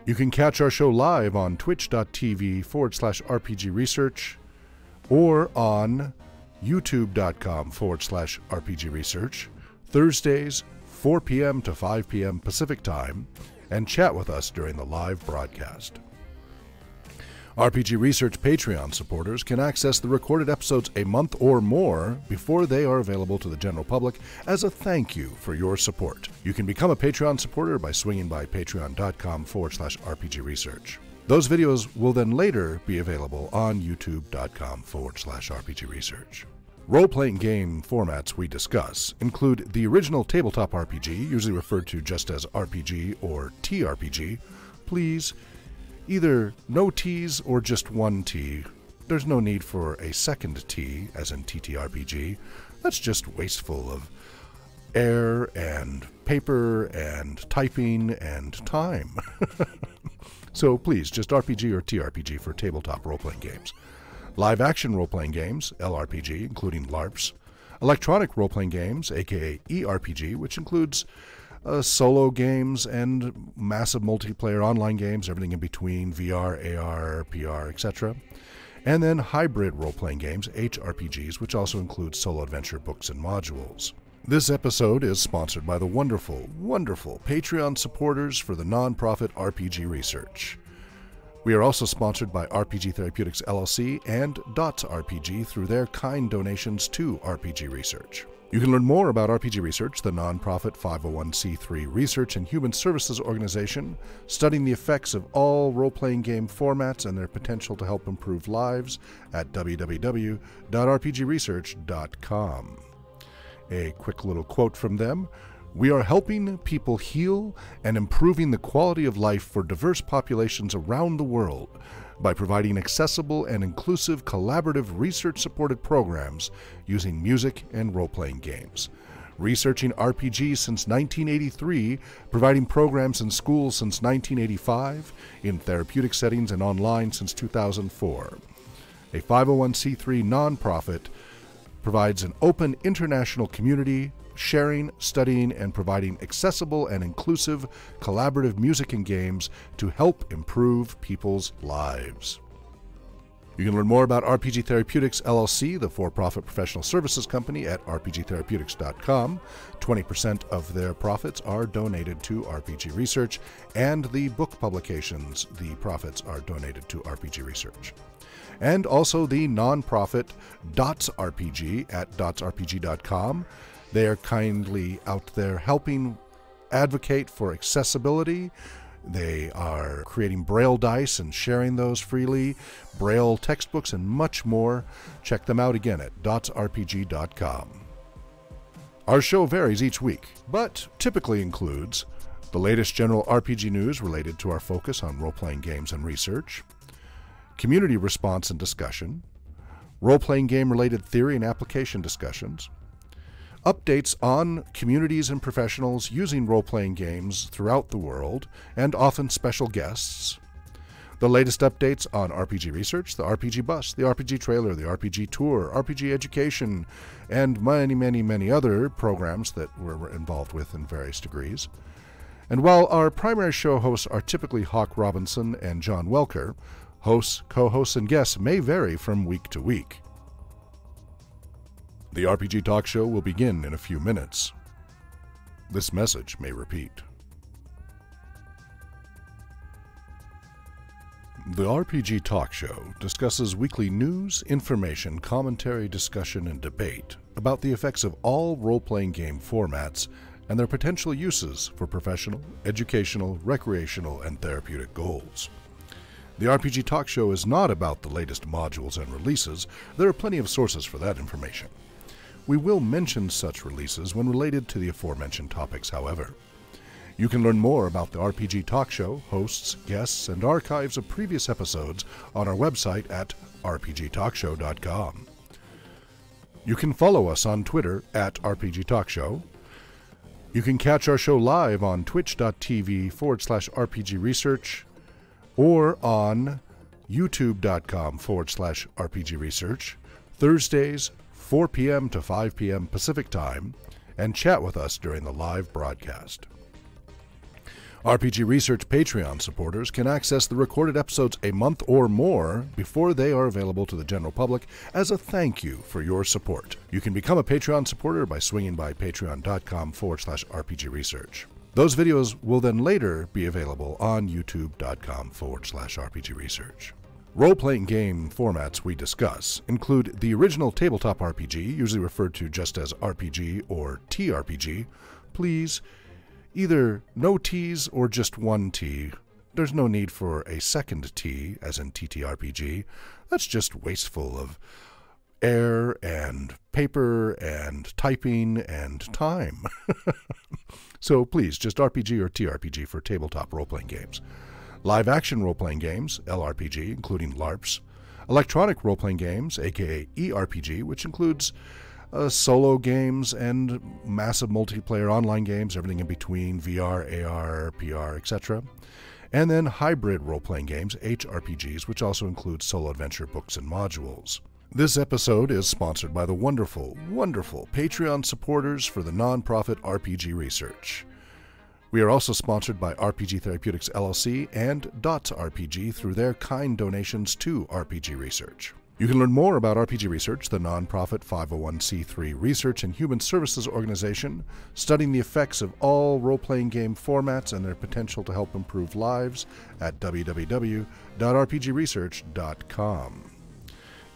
You can catch our show live on twitch.tv/RPG Research or on youtube.com/RPG Research, Thursdays, 4 p.m. to 5 p.m. Pacific Time, and chat with us during the live broadcast. RPG Research Patreon supporters can access the recorded episodes a month or more before they are available to the general public as a thank you for your support. You can become a Patreon supporter by swinging by patreon.com/RPG Research. Those videos will then later be available on youtube.com/RPG Research. Role-playing game formats we discuss include the original tabletop RPG, usually referred to just as RPG or TRPG. Please, either no T's or just one T. There's no need for a second T, as in TTRPG. That's just wasteful of air and paper and typing and time. So please, just RPG or TRPG for tabletop role-playing games. Live-action role-playing games, LRPG, including LARPs. Electronic role-playing games, aka ERPG, which includes solo games and massive multiplayer online games, everything in between, VR, AR, PR, etc. And then hybrid role-playing games, HRPGs, which also include solo adventure books and modules. This episode is sponsored by the wonderful, wonderful Patreon supporters for the nonprofit RPG Research. We are also sponsored by RPG Therapeutics LLC and Dots RPG through their kind donations to RPG Research. You can learn more about RPG Research, the nonprofit 501c3 research and human services organization, studying the effects of all role-playing game formats and their potential to help improve lives at www.rpgresearch.com. A quick little quote from them: "We are helping people heal and improving the quality of life for diverse populations around the world by providing accessible and inclusive collaborative research-supported programs using music and role-playing games. Researching RPGs since 1983, providing programs in schools since 1985, in therapeutic settings and online since 2004. A 501c3 nonprofit provides an open international community, sharing, studying, and providing accessible and inclusive collaborative music and games to help improve people's lives." You can learn more about RPG Therapeutics LLC, the for-profit professional services company, at rpgtherapeutics.com. 20% of their profits are donated to RPG Research, and the book publications, the profits are donated to RPG Research. And also the nonprofit Dots RPG at dotsrpg.com. They are kindly out there helping advocate for accessibility. They are creating Braille dice and sharing those freely, Braille textbooks, and much more. Check them out again at dotsrpg.com. Our show varies each week, but typically includes the latest general RPG news related to our focus on role-playing games and research, community response and discussion, role-playing game-related theory and application discussions, updates on communities and professionals using role-playing games throughout the world, and often special guests, the latest updates on RPG Research, the RPG Bus, the RPG Trailer, the RPG Tour, RPG Education, and many, many, many other programs that we're involved with in various degrees. And while our primary show hosts are typically Hawke Robinson and John Welker, hosts, co-hosts, and guests may vary from week to week. The RPG Talk Show will begin in a few minutes. This message may repeat. The RPG Talk Show discusses weekly news, information, commentary, discussion, and debate about the effects of all role-playing game formats and their potential uses for professional, educational, recreational, and therapeutic goals. The RPG Talk Show is not about the latest modules and releases. There are plenty of sources for that information. We will mention such releases when related to the aforementioned topics, however. You can learn more about the RPG Talk Show, hosts, guests, and archives of previous episodes on our website at rpgtalkshow.com. You can follow us on Twitter at RPG Talk Show. You can catch our show live on twitch.tv/RPG Research or on youtube.com/RPG Research, Thursdays, 4 p.m. to 5 p.m. Pacific Time, and chat with us during the live broadcast. RPG Research Patreon supporters can access the recorded episodes a month or more before they are available to the general public as a thank you for your support. You can become a Patreon supporter by swinging by patreon.com/RPG Research. Those videos will then later be available on youtube.com/RPG Research. Role-playing game formats we discuss include the original tabletop RPG, usually referred to just as RPG or TRPG. Please, either no T's or just one T. There's no need for a second T, as in TTRPG. That's just wasteful of air and paper and typing and time. So please, just RPG or TRPG for tabletop role-playing games. Live-action role-playing games, LRPG, including LARPs. Electronic role-playing games, aka ERPG, which includes solo games and massive multiplayer online games, everything in between, VR, AR, PR, etc. And then hybrid role-playing games, HRPGs, which also include solo adventure books and modules. This episode is sponsored by the wonderful, wonderful Patreon supporters for the nonprofit RPG Research. We are also sponsored by RPG Therapeutics LLC and Dots RPG through their kind donations to RPG Research. You can learn more about RPG Research, the nonprofit 501c3 research and human services organization, studying the effects of all role-playing game formats and their potential to help improve lives at www.rpgresearch.com.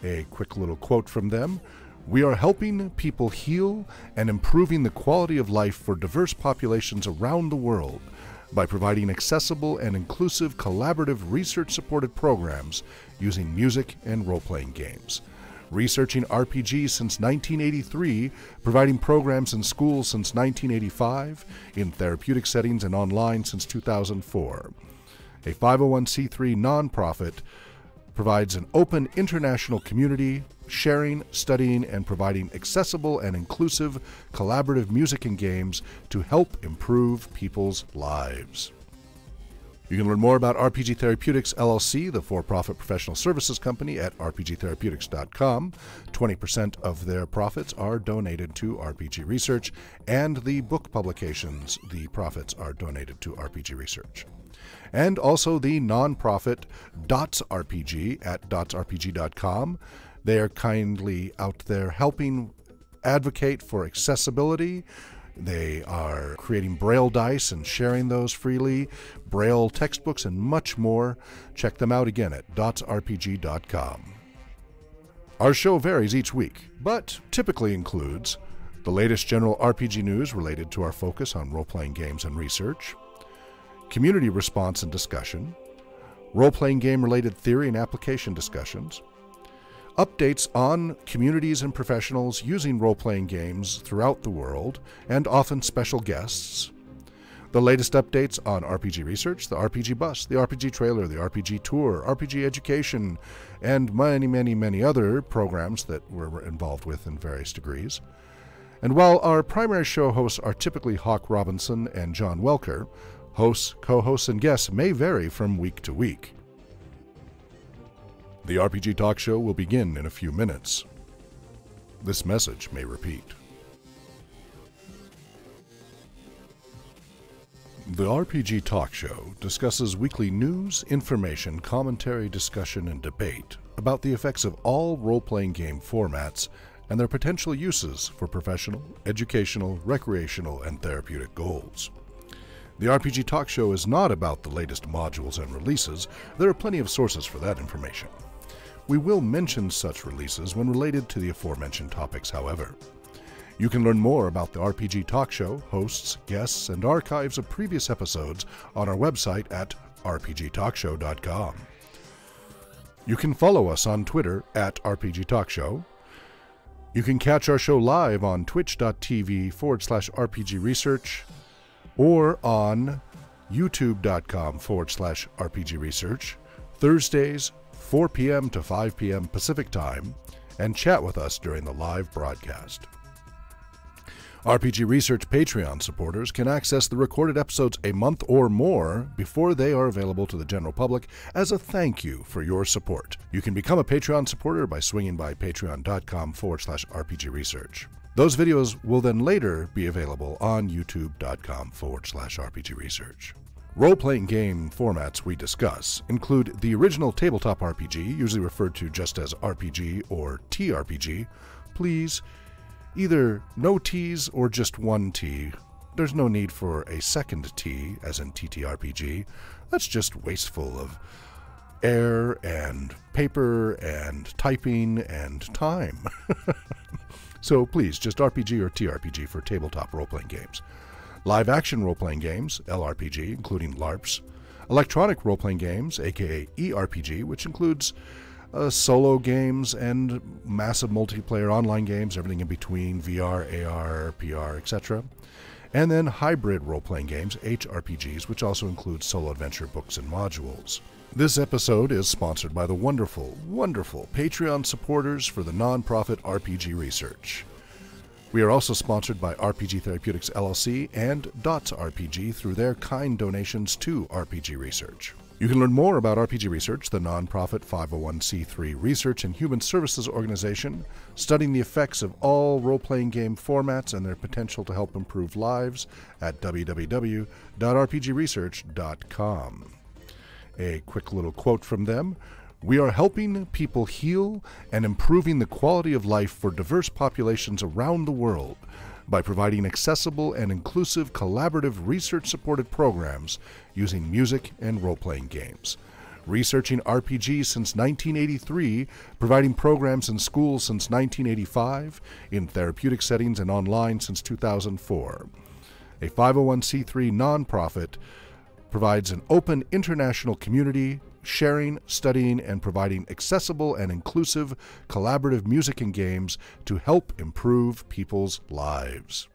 A quick little quote from them: "We are helping people heal and improving the quality of life for diverse populations around the world by providing accessible and inclusive collaborative research-supported programs using music and role-playing games. Researching RPGs since 1983, providing programs in schools since 1985, in therapeutic settings and online since 2004. A 501c3 nonprofit provides an open international community, sharing, studying, and providing accessible and inclusive collaborative music and games to help improve people's lives." You can learn more about RPG Therapeutics LLC, the for-profit professional services company, at rpgtherapeutics.com. 20% of their profits are donated to RPG Research, and the book publications, the profits are donated to RPG Research. And also the nonprofit Dots RPG at dotsrpg.com. They are kindly out there helping advocate for accessibility. They are creating Braille dice and sharing those freely, Braille textbooks, and much more. Check them out again at dotsrpg.com. Our show varies each week, but typically includes the latest general RPG news related to our focus on role-playing games and research, community response and discussion, role-playing game-related theory and application discussions, updates on communities and professionals using role-playing games throughout the world, and often special guests, the latest updates on RPG Research, the RPG Bus, the RPG Trailer, the RPG Tour, RPG Education, and many, many, many other programs that we're involved with in various degrees. And while our primary show hosts are typically Hawke Robinson and John Welker, hosts, co-hosts, and guests may vary from week to week. The RPG Talk Show will begin in a few minutes. This message may repeat. The RPG Talk Show discusses weekly news, information, commentary, discussion, and debate about the effects of all role-playing game formats and their potential uses for professional, educational, recreational, and therapeutic goals. The RPG Talk Show is not about the latest modules and releases. There are plenty of sources for that information. We will mention such releases when related to the aforementioned topics, however. You can learn more about the RPG Talk Show, hosts, guests, and archives of previous episodes on our website at rpgtalkshow.com. You can follow us on Twitter at RPG Talk Show. You can catch our show live on twitch.tv/RPG Research or on youtube.com/RPG Research, Thursdays, 4 p.m. to 5 p.m. Pacific Time, and chat with us during the live broadcast. RPG Research Patreon supporters can access the recorded episodes a month or more before they are available to the general public as a thank you for your support. You can become a Patreon supporter by swinging by patreon.com/RPG Research. Those videos will then later be available on youtube.com/RPG Research. Role-playing game formats we discuss include the original tabletop RPG, usually referred to just as RPG or TRPG. Please, either no T's or just one T. There's no need for a second T, as in TTRPG. That's just wasteful of air and paper and typing and time. So please, just RPG or TRPG for tabletop role-playing games. Live-action role-playing games, LRPG, including LARPs. Electronic role-playing games, aka ERPG, which includes solo games and massive multiplayer online games, everything in between, VR, AR, PR, etc. And then hybrid role-playing games, HRPGs, which also include solo adventure books and modules. This episode is sponsored by the wonderful, wonderful Patreon supporters for the nonprofit RPG Research. We are also sponsored by RPG Therapeutics LLC and Dots RPG through their kind donations to RPG Research. You can learn more about RPG Research, the nonprofit 501c3 research and human services organization, studying the effects of all role-playing game formats and their potential to help improve lives at www.rpgresearch.com. A quick little quote from them. We are helping people heal and improving the quality of life for diverse populations around the world by providing accessible and inclusive collaborative research-supported programs using music and role-playing games. Researching RPGs since 1983, providing programs in schools since 1985, in therapeutic settings and online since 2004. A 501c3 nonprofit provides an open international community, sharing, studying, and providing accessible and inclusive collaborative music and games to help improve people's lives.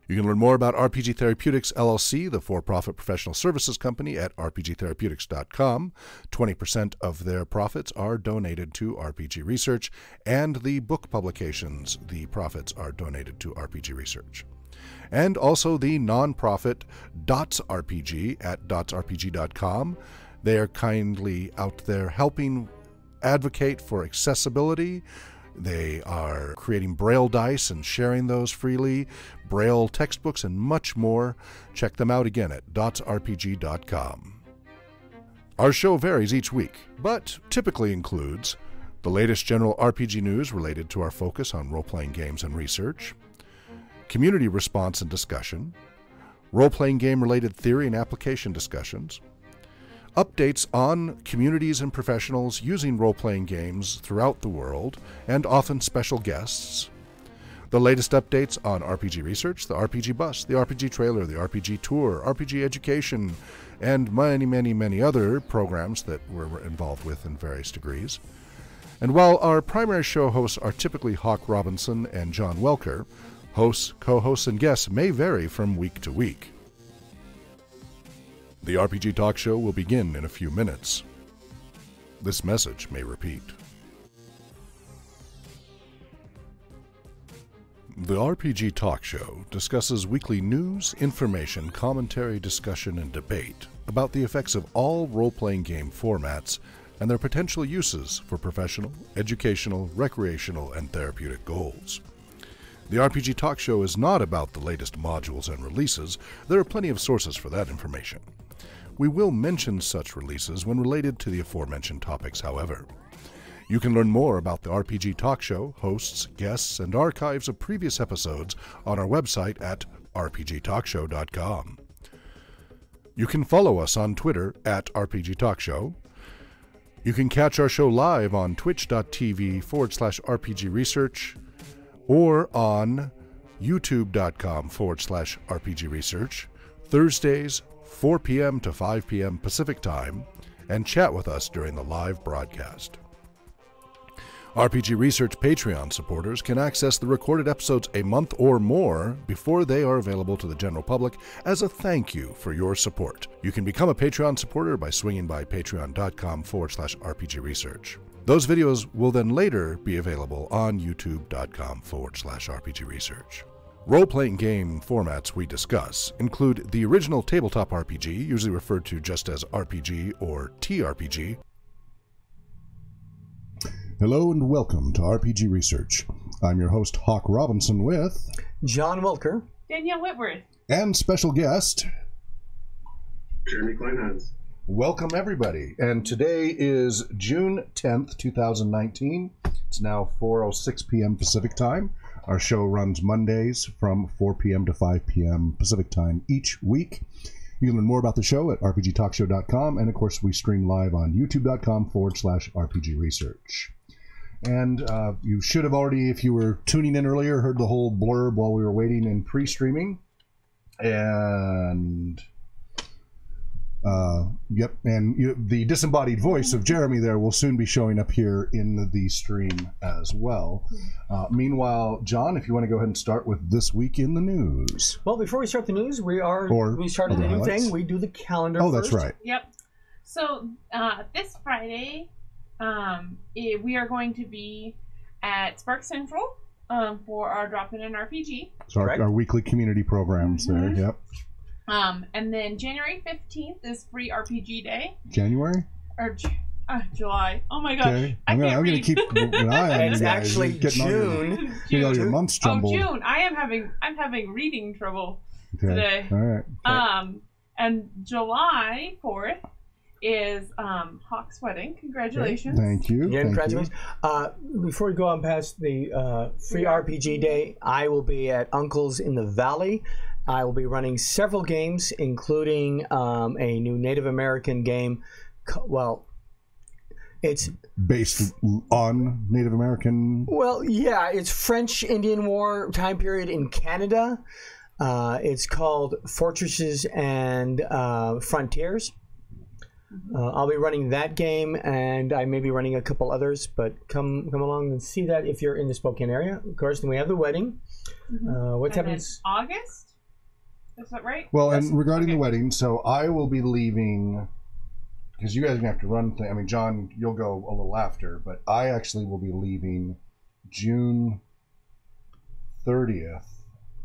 You can learn more about RPG Therapeutics LLC, the for-profit professional services company, at rpgtherapeutics.com. 20% of their profits are donated to RPG Research, and the book publications, the profits are donated to RPG Research. And also the nonprofit Dots RPG at dotsrpg.com. They are kindly out there helping advocate for accessibility. They are creating Braille dice and sharing those freely, Braille textbooks, and much more. Check them out again at dotsrpg.com. Our show varies each week, but typically includes the latest general RPG news related to our focus on role-playing games and research, community response and discussion, role-playing game-related theory and application discussions, updates on communities and professionals using role-playing games throughout the world, and often special guests, the latest updates on RPG Research, the RPG Bus, the RPG Trailer, the RPG Tour, RPG Education, and many, many, many other programs that we're involved with in various degrees. And while our primary show hosts are typically Hawke Robinson and John Welker, hosts, co-hosts, and guests may vary from week to week. The RPG Talk Show will begin in a few minutes. This message may repeat. The RPG Talk Show discusses weekly news, information, commentary, discussion, and debate about the effects of all role-playing game formats and their potential uses for professional, educational, recreational, and therapeutic goals. The RPG Talk Show is not about the latest modules and releases. There are plenty of sources for that information. We will mention such releases when related to the aforementioned topics, however. You can learn more about the RPG Talk Show, hosts, guests, and archives of previous episodes on our website at rpgtalkshow.com. You can follow us on Twitter at RPG Talk Show. You can catch our show live on twitch.tv/RPG Research or on youtube.com/RPG Research, Thursdays, 4 p.m. to 5 p.m. Pacific Time, and chat with us during the live broadcast. RPG Research Patreon supporters can access the recorded episodes a month or more before they are available to the general public as a thank you for your support. You can become a Patreon supporter by swinging by patreon.com/RPG Research. Those videos will then later be available on youtube.com/RPG Research. Role-playing game formats we discuss include the original tabletop RPG, usually referred to just as RPG or TRPG. Hello and welcome to RPG Research. I'm your host, Hawke Robinson, with John Welker, Danielle Whitworth, and special guest Jeremy Kleinhans. Welcome, everybody. And today is June 10th, 2019. It's now 4:06 p.m. Pacific time. Our show runs Mondays from 4 p.m. to 5 p.m. Pacific time each week. You can learn more about the show at rpgtalkshow.com. And, of course, we stream live on youtube.com/RPG Research. And you should have already, if you were tuning in earlier, heard the whole blurb while we were waiting in pre-streaming. And... the disembodied voice of Jeremy there will soon be showing up here in the stream as well. Meanwhile, John, if you want to go ahead and start with This Week in the News. Well, before we start the news, we started a new thing. We do the calendar first. That's right. Yep. So this Friday, we are going to be at Spark Central for our Drop-In and RPG. So our weekly community programs there, yep. And then January 15th is Free RPG Day. January? Or July. Oh my gosh. Okay. I'm going to keep an eye on It's actually June. You know, your months jumbled. Oh, June. I'm having reading trouble today. All right. Okay. And July 4th is Hawke's wedding. Congratulations. Thank you. Yeah, congratulations. Before we go on past the Free RPG Day, I will be at Uncle's in the Valley. I will be running several games, including a new Native American game. Well, it's based on Native American. Well, yeah, it's French Indian War time period in Canada. It's called Fortresses and Frontiers. I'll be running that game, and I may be running a couple others. But come along and see that if you're in the Spokane area. Of course, then we have the wedding. What happens? August. Is that right? Well, and regarding the wedding, so I will be leaving, because you guys are going to have to run things. I mean, John, you'll go a little after, but I actually will be leaving June 30th.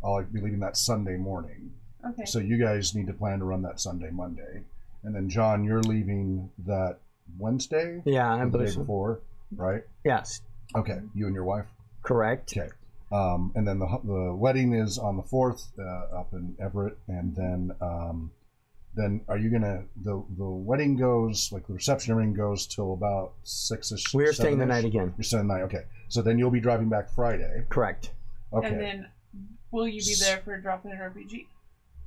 I'll be leaving that Sunday morning. Okay. So you guys need to plan to run that Sunday, Monday. And then, John, you're leaving that Wednesday? Yeah, I believe the day before, right? Yes. Okay. You and your wife? Correct. Okay. And then the wedding is on the 4th up in Everett, and then are you gonna the wedding goes, like the reception and everything goes till about 6ish? We're staying the night again. You're staying the night, okay. So then you'll be driving back Friday. Correct. Okay. And then will you be there for a Drop-In RPG?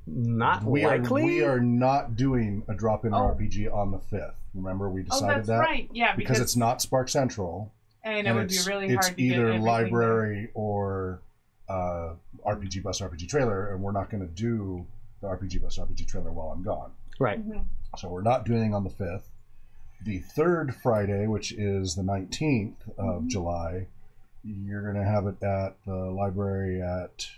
Not likely. We are not doing a Drop-In RPG on the 5th. Remember, we decided that? Right. Yeah, because it's not Spark Central. And it would be really hard to get It's either library there. or RPG Bus RPG Trailer, and we're not going to do the RPG Bus RPG Trailer while I'm gone. Right. So we're not doing anything on the 5th. The third Friday, which is the 19th of July, you're going to have it at the library at...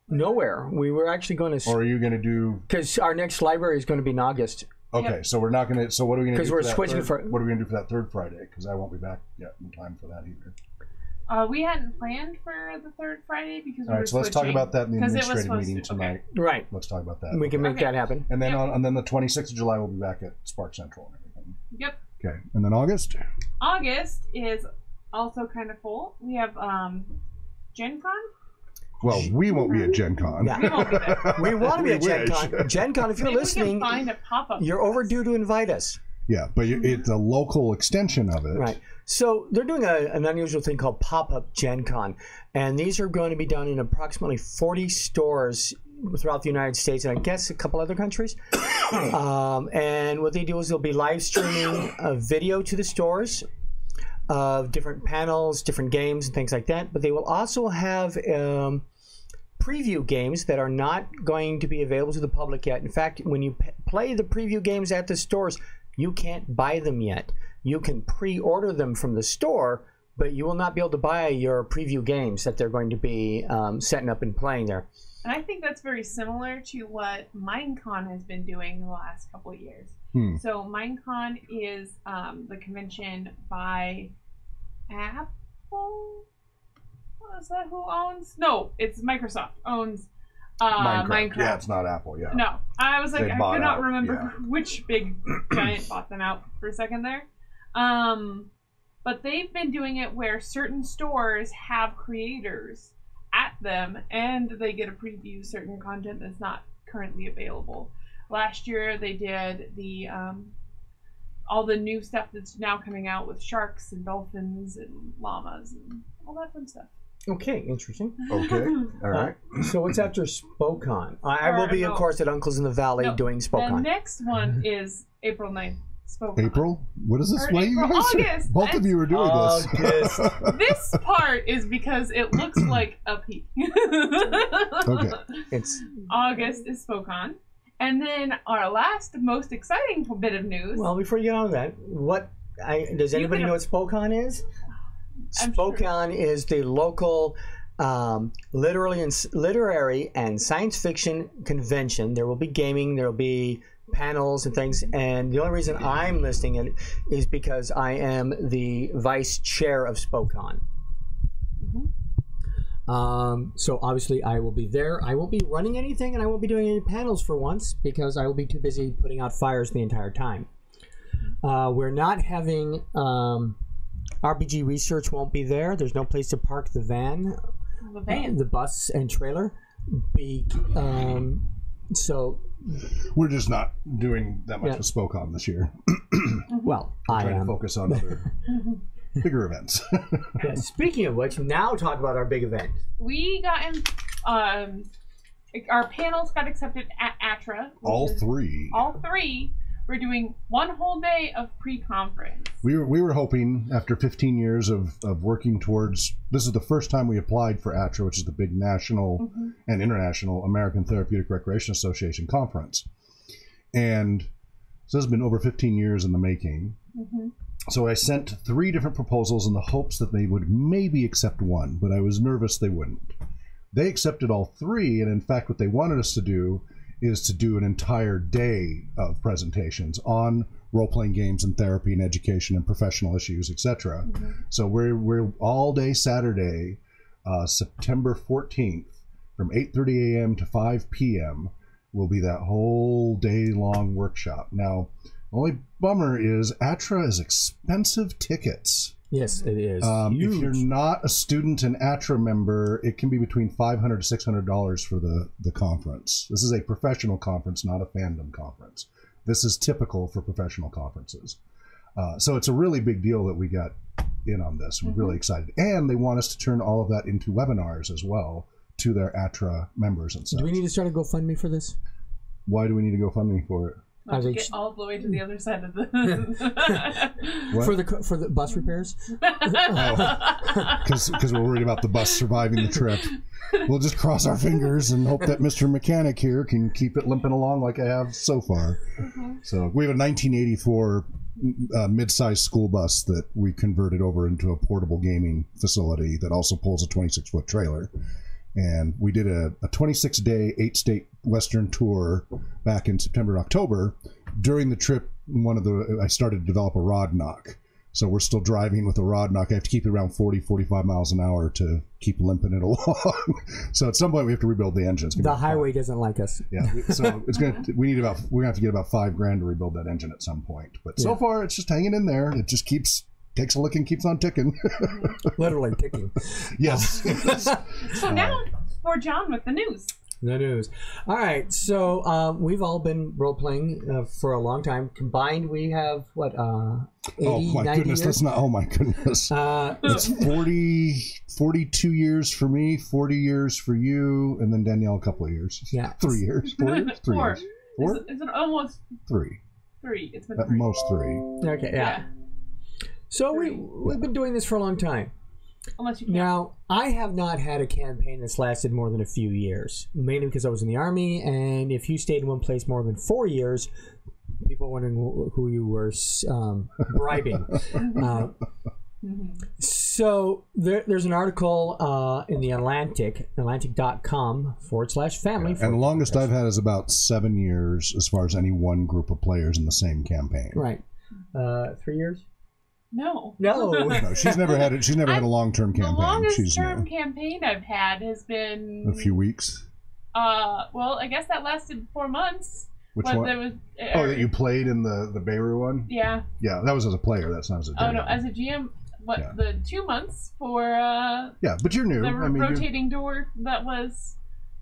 Nowhere. We were actually going to... Or are you going to do... Because our next library is going to be in August. Okay, so we're not going to... So what are we going to do? Because we're switching what are we going to do for that third Friday? Because I won't be back yet in time for that either. We hadn't planned for the third Friday because All right, so let's talk about that in the administrative meeting tonight. Okay. Right. Let's talk about that. We can make that happen. And then and then the 26th of July, we'll be back at Spark Central and everything. Yep. Okay, and then August? August is also kind of full. We have Gen Con. Well, we won't be at Gen Con. Yeah. We won't be there. We want to be at Gen Con. Gen Con, if you're listening, we can find a pop-up. You're overdue to invite us. Yeah, but it's a local extension of it. Right. So they're doing an unusual thing called Pop-Up Gen Con. And these are going to be done in approximately 40 stores throughout the United States and I guess a couple other countries. And what they do is they'll be live streaming a video to the stores of different panels, different games, and things like that. But they will also have preview games that are not going to be available to the public yet. In fact, when you play the preview games at the stores, you can't buy them yet. You can pre-order them from the store, but you will not be able to buy your preview games that they're going to be setting up and playing there. And I think that's very similar to what Minecon has been doing in the last couple of years. So Minecon is the convention by Apple. Is that who owns? No, it's Microsoft owns Minecraft. Yeah, it's not Apple. Yeah. No, I was like, I could not remember yeah. which big giant bought them out for a second there. But they've been doing it where certain stores have creators at them, and they get to preview certain content that's not currently available. Last year they did the all the new stuff that's now coming out with sharks and dolphins and llamas and all that fun stuff. Okay, interesting. Okay, all right. So what's after Spokon? I will be, of course, at Uncle's in the Valley doing Spokon. The next one is April 9th. Spokon. April? What is this? What April, August. Both of you are doing this. This part is because it looks like a P. Okay. It's August is Spokon. And then our last, most exciting bit of news. well, before you get on to that, does anybody know what Spokon is? Spokon is the local literary and science fiction convention. There will be gaming, there will be panels and things, and the only reason I'm listing it is because I am the vice chair of Spokon. So obviously I will be there. I won't be running anything, and I won't be doing any panels for once because I will be too busy putting out fires the entire time. We're not having RPG Research won't be there. There's no place to park the van, the bus and trailer. So we're just not doing that much with Spokon this year. Well, I am focus on other bigger events. Speaking of which, now talk about our big event. We got in, our panels got accepted at ATRA. All three. We're doing one whole day of pre-conference. We were hoping, after 15 years of working towards, this is the first time we applied for ATRA, which is the big national and international American Therapeutic Recreation Association conference. And so this has been over 15 years in the making. So I sent 3 different proposals in the hopes that they would maybe accept one, but I was nervous they wouldn't. They accepted all 3, and in fact what they wanted us to do is to do an entire day of presentations on role-playing games and therapy and education and professional issues, etc. So we're all day Saturday, September 14th, from 8:30 a.m. to 5 p.m. will be that whole day-long workshop. Now, the only bummer is ATRA is expensive tickets. Yes, it is. If you're not a student and ATRA member, it can be between $500 to $600 for the conference. This is a professional conference, not a fandom conference. This is typical for professional conferences. So it's a really big deal that we got in on this. We're really excited. And they want us to turn all of that into webinars as well to their ATRA members and such. Do we need to start a GoFundMe for this? Why do we need to GoFundMe for it? Get all the way to the other side of the for the bus repairs. Because we're worried about the bus surviving the trip. We'll just cross our fingers and hope that Mr. Mechanic here can keep it limping along like I have so far. So we have a 1984 mid-sized school bus that we converted over into a portable gaming facility that also pulls a 26-foot trailer. And we did a 26-day, 8-state Western tour back in September, October. During the trip, I started to develop a rod knock. So we're still driving with a rod knock. I have to keep it around 40, 45 miles an hour to keep limping it along. So at some point we have to rebuild the engine. The highway doesn't like us. Yeah. So we're gonna have to get about $5,000 to rebuild that engine at some point. But so far it's just hanging in there. It just takes a lick and keeps on ticking. Literally ticking. Yes. So now for John with the news. The news. All right. So we've all been role-playing for a long time. Combined, we have, 80, oh, my 90 goodness. years? That's not, oh, my goodness. It's 42 years for me, 40 years for you, and then Danielle a couple of years. Yeah. 3 years. 4 years? 3 4. years. 4? Is it almost 3. 3? It's been At 3. most 3. Okay, yeah. So we've been doing this for a long time. Unless you can. Now, I have not had a campaign that's lasted more than a few years, mainly because I was in the Army, and if you stayed in one place more than 4 years, people were wondering who you were bribing. So there's an article in the Atlantic, atlantic.com/family. And the longest I've had is about 7 years as far as any one group of players in the same campaign. Right. 3 years? No. No. She's never had it. She's never had a long-term campaign. The longest term campaign I've had has been a few weeks. Well, I guess that lasted 4 months. Which one? There was, that you played in the Beirut one? Yeah. Yeah, that was as a player. That's not as a GM. Oh no, as a GM, the 2 months for yeah, but you're new. the I mean, rotating door that was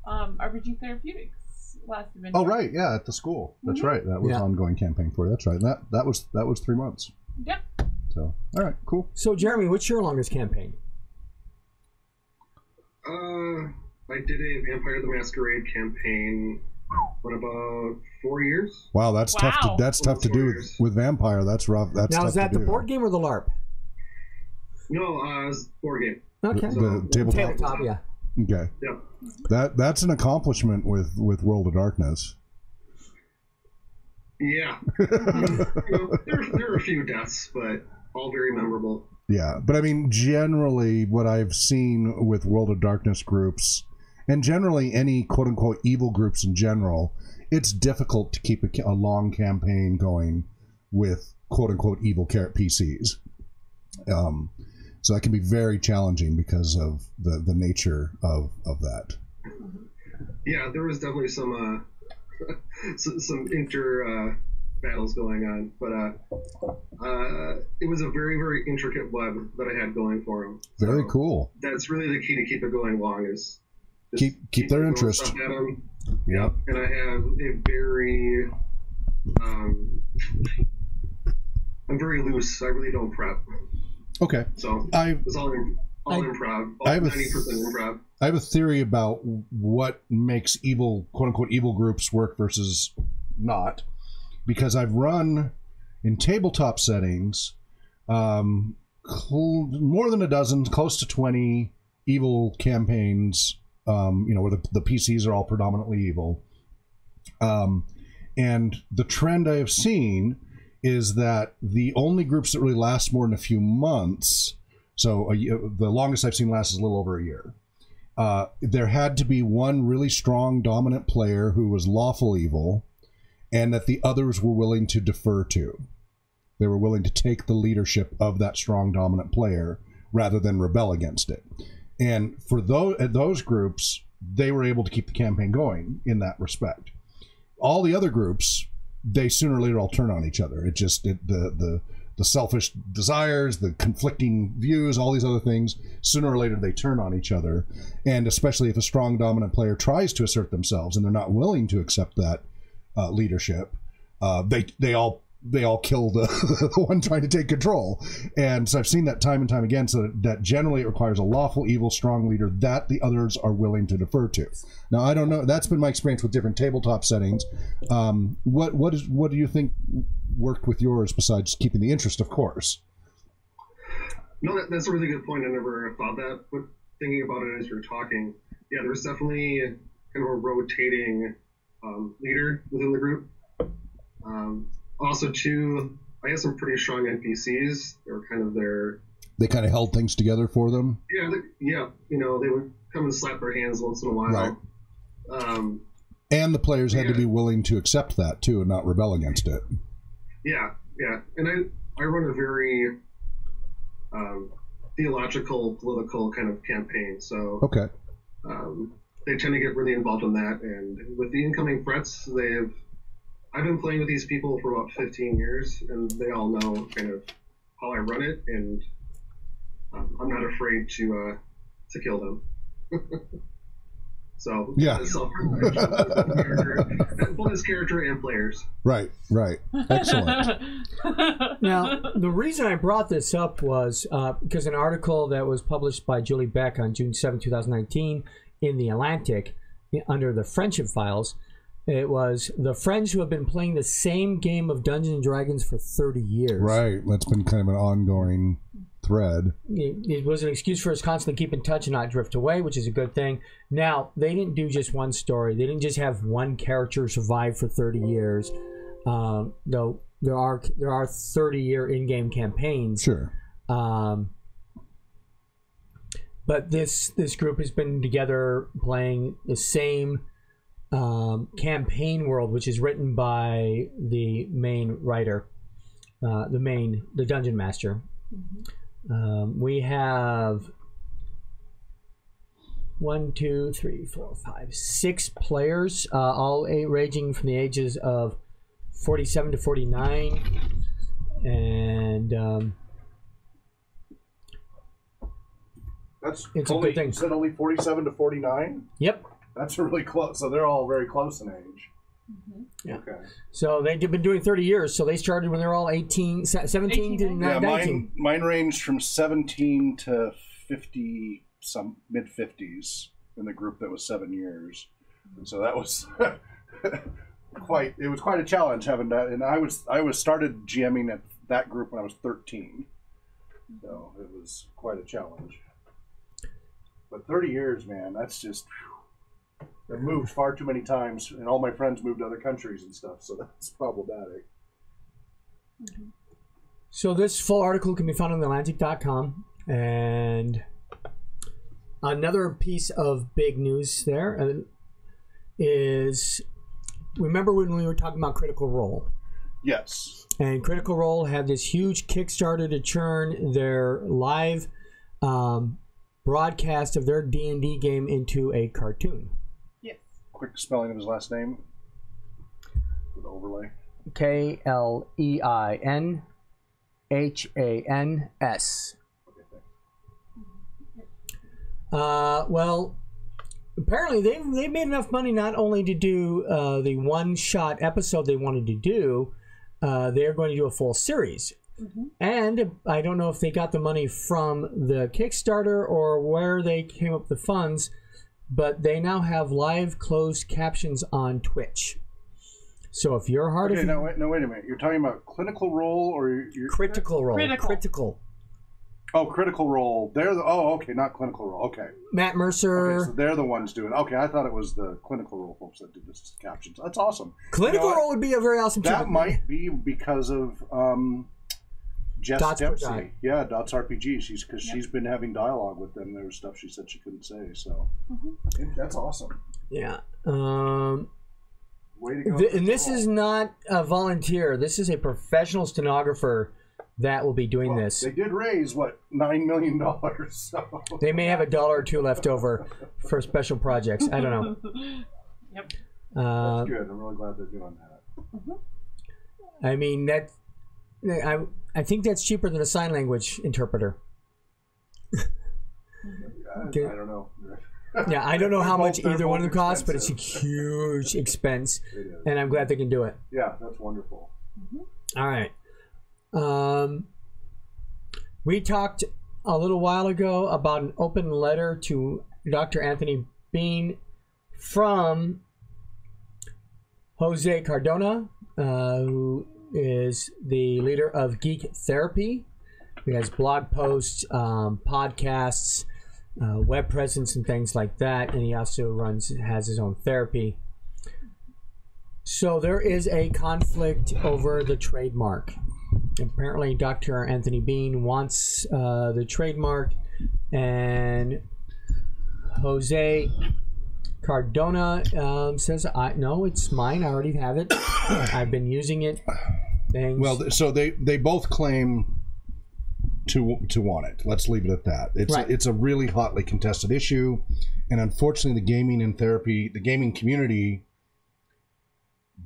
RPG Therapeutics last adventure. Oh right, yeah, at the school. That's right. That was ongoing campaign for you. That's right. That was 3 months. Yep. So all right, cool. So Jeremy, what's your longest campaign? I did a Vampire the Masquerade campaign. What, about 4 years? Wow, that's tough. That's tough to do with Vampire. That's rough. That's now tough is that to the do. board game or the LARP? No, it's board game. Okay. The tabletop. Yeah. Okay. Yep. That's an accomplishment with World of Darkness. Yeah. There are a few deaths, but all very memorable. Yeah, but I mean, generally, what I've seen with World of Darkness groups, and generally any quote-unquote evil groups in general, it's difficult to keep a long campaign going with quote-unquote evil PCs. So that can be very challenging because of the nature of that. Yeah, there was definitely some inter battles going on, but it was a very, very intricate web that I had going for them. Very cool. That's really the key to keep it going long, is keep their interest. Stuff at them. Yeah. And I have a very I'm very loose. I really don't prep. Okay. So it's all improv. All 90% improv. I have a theory about what makes evil, quote-unquote, evil groups work versus not. Because I've run in tabletop settings more than a dozen, close to 20 evil campaigns, where the PCs are all predominantly evil. And the trend I have seen is that the only groups that really last more than a few months, so the longest I've seen last is a little over a year, there had to be one really strong dominant player who was lawful evil, and that the others were willing to defer to. They were willing to take the leadership of that strong dominant player rather than rebel against it. And for those groups, they were able to keep the campaign going in that respect. All the other groups, they sooner or later all turn on each other. The selfish desires, the conflicting views, all these other things, sooner or later they turn on each other. And especially if a strong dominant player tries to assert themselves and they're not willing to accept that leadership, they all kill the one trying to take control. And so I've seen that time and time again, so that generally it requires a lawful evil strong leader that the others are willing to defer to. Now I don't know, that's been my experience with different tabletop settings. What do you think worked with yours besides keeping the interest, of course? No, that's a really good point. I never thought that, but thinking about it as you're talking, yeah, there's definitely kind of a rotating leader within the group. Also, too, I had some pretty strong NPCs. They were kind of They kind of held things together for them? Yeah. They would come and slap their hands once in a while. Right. And the players had to be willing to accept that, too, and not rebel against it. Yeah. And I run a very theological, political kind of campaign. So okay. They tend to get really involved in that. And with the incoming threats, I've been playing with these people for about 15 years, and they all know kind of how I run it, and I'm not afraid to kill them. So yeah, both his character and players. Right. Excellent. Now, the reason I brought this up was because an article that was published by Julie Beck on June 7, 2019 in The Atlantic under the Friendship Files. It was the friends who have been playing the same game of Dungeons and Dragons for 30 years. Right. That's been kind of an ongoing thread. It was an excuse for us constantly keep in touch and not drift away, which is a good thing. Now, they didn't do just one story. They didn't just have one character survive for 30 years. Though there are 30-year in-game campaigns. Sure. But this group has been together playing the same campaign world, which is written by the main writer, the dungeon master. Mm-hmm. We have 6 players, all ranging from the ages of 47 to 49, and it's a good thing. You said only 47 to 49? Yep. That's really close. So they're all very close in age. Yeah. Okay. So they've been doing 30 years. So they started when they were all 17 to 19. Mine ranged from 17 to 50, some mid-50s in the group that was 7 years. And so that was quite a challenge having that. And I was started GMing at that group when I was 13. So it was quite a challenge. But 30 years, man, that's just... I've moved far too many times, and all my friends moved to other countries and stuff, so that's problematic. So this full article can be found on theatlantic.com. And another piece of big news there is, remember when we were talking about Critical Role? Yes. And Critical Role had this huge Kickstarter to turn their live broadcast of their D&D game into a cartoon. Quick spelling of his last name with the overlay. Kleinhans. Well, apparently they've made enough money not only to do the one-shot episode they wanted to do, they're going to do a full series. And I don't know if they got the money from the Kickstarter or where they came up with the funds, but they now have live closed captions on Twitch. So if you're hard of... No, wait a minute. You're talking about Clinical Role or you're... Critical Role. Critical. Oh, Critical Role. Okay, not Clinical Role. Okay. Matt Mercer. Okay, so they're the ones doing... Okay, I thought it was the Clinical Role folks that did this captions. That's awesome. Clinical Role would be a very awesome... That might be because of... Jess Dots Dempsey, yeah, Dots RPG. She's been having dialogue with them. There was stuff she said she couldn't say, so I think that's awesome. Yeah. Way to go! And this is not a volunteer. This is a professional stenographer that will be doing this. They did raise $9 million. So they may have $1 or $2 left over for special projects. I don't know. Yep. That's good. I'm really glad they're doing that. I mean I think that's cheaper than a sign language interpreter. Okay. I don't know. Yeah, I don't know how much either one of them costs, but it's a huge expense, and I'm glad they can do it. Yeah, that's wonderful. All right. We talked a little while ago about an open letter to Dr. Anthony Bean from Jose Cardona, who is the leader of Geek Therapy. He has blog posts, podcasts, web presence, and things like that. And he also has his own therapy. So there is a conflict over the trademark. Apparently, Dr. Anthony Bean wants the trademark, and Jose Cardona says, "No, it's mine. I already have it. I've been using it." Thanks. Well, so they both claim to want it. Let's leave it at that. It's a really hotly contested issue, and unfortunately, the gaming community,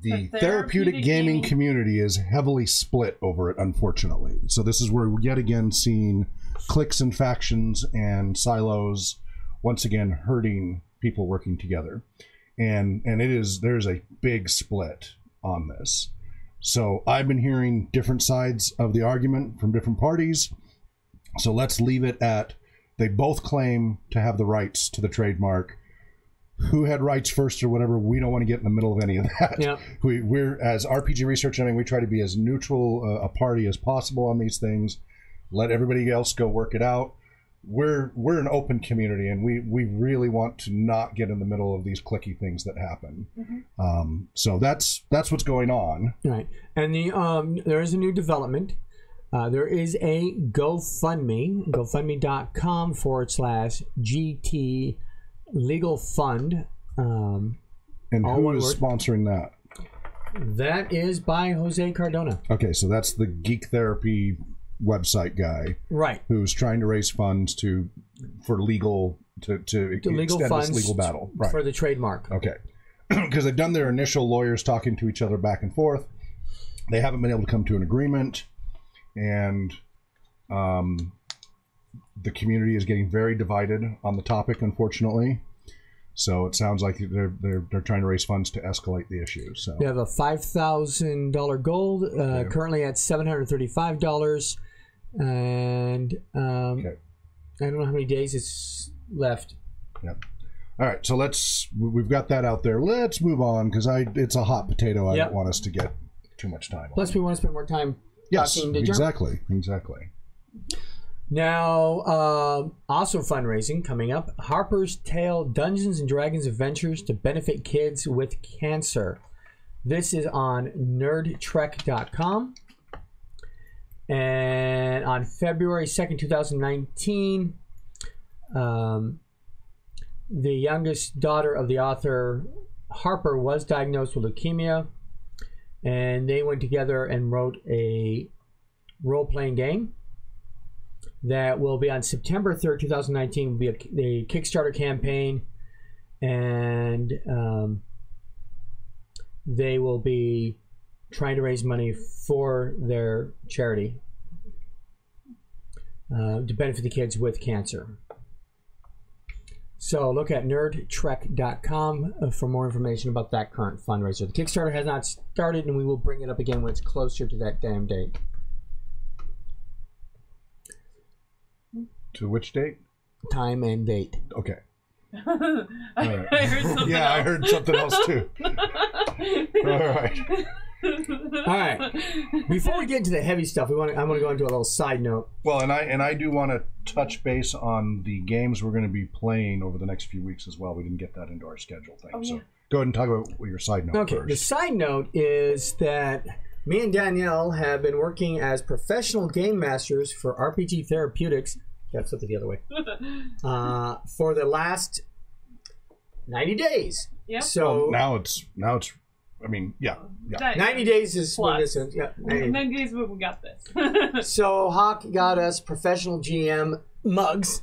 the therapeutic gaming community is heavily split over it. Unfortunately, so this is where we're yet again seeing cliques and factions and silos once again hurting people working together, and there's a big split on this. So I've been hearing different sides of the argument from different parties. So let's leave it at they both claim to have the rights to the trademark. Who had rights first or whatever, we don't want to get in the middle of any of that. Yep. We're as RPG research, we try to be as neutral a party as possible on these things. Let everybody else go work it out. We're an open community, and we really want to not get in the middle of these cliquey things that happen. So that's what's going on. Right, and there is a new development. There is a GoFundMe, GoFundMe.com/GT Legal Fund. And who is sponsoring that? That is by Jose Cardona. Okay, so that's the Geek Therapy website guy, right? Who's trying to raise funds for legal to legal extend funds this legal battle, right? For the trademark. Okay, because they've done their initial lawyers talking to each other back and forth. They haven't been able to come to an agreement, and the community is getting very divided on the topic, unfortunately. So it sounds like they're trying to raise funds to escalate the issue. So We have a $5,000 gold, currently at $735, and okay. I don't know how many days it's left. Yep. All right, so we've got that out there. Let's move on because it's a hot potato. I don't want us to get too much time. Plus, we want to spend more time talking to exactly. Now, also fundraising coming up. Harper's Tale Dungeons and Dragons Adventures to benefit kids with cancer. This is on nerdtrek.com. And on February 2nd, 2019, the youngest daughter of the author, Harper, was diagnosed with leukemia. And they went together and wrote a role-playing game that will be on September 3rd, 2019. Will be a Kickstarter campaign, and they will be trying to raise money for their charity to benefit the kids with cancer. So look at nerdtrek.com for more information about that current fundraiser. The Kickstarter has not started, and we will bring it up again when it's closer to that damn date. To which date? Time and date. Okay. I heard something Yeah, I else. heard something else too. All right. All right. Before we get into the heavy stuff, I want to go into a little side note. Well, and I do want to touch base on the games we're going to be playing over the next few weeks as well. We didn't get that into our schedule thing. So go ahead and talk about your side note Okay. first. The side note is that me and Danielle have been working as professional game masters for RPG Therapeutics. Yeah, flip it the other way. For the last 90 days. Yep. So now it's. I mean, yeah. 90 days is when Plus. this is. Yeah, 90 days ago, we got this. So Hawke got us professional GM mugs.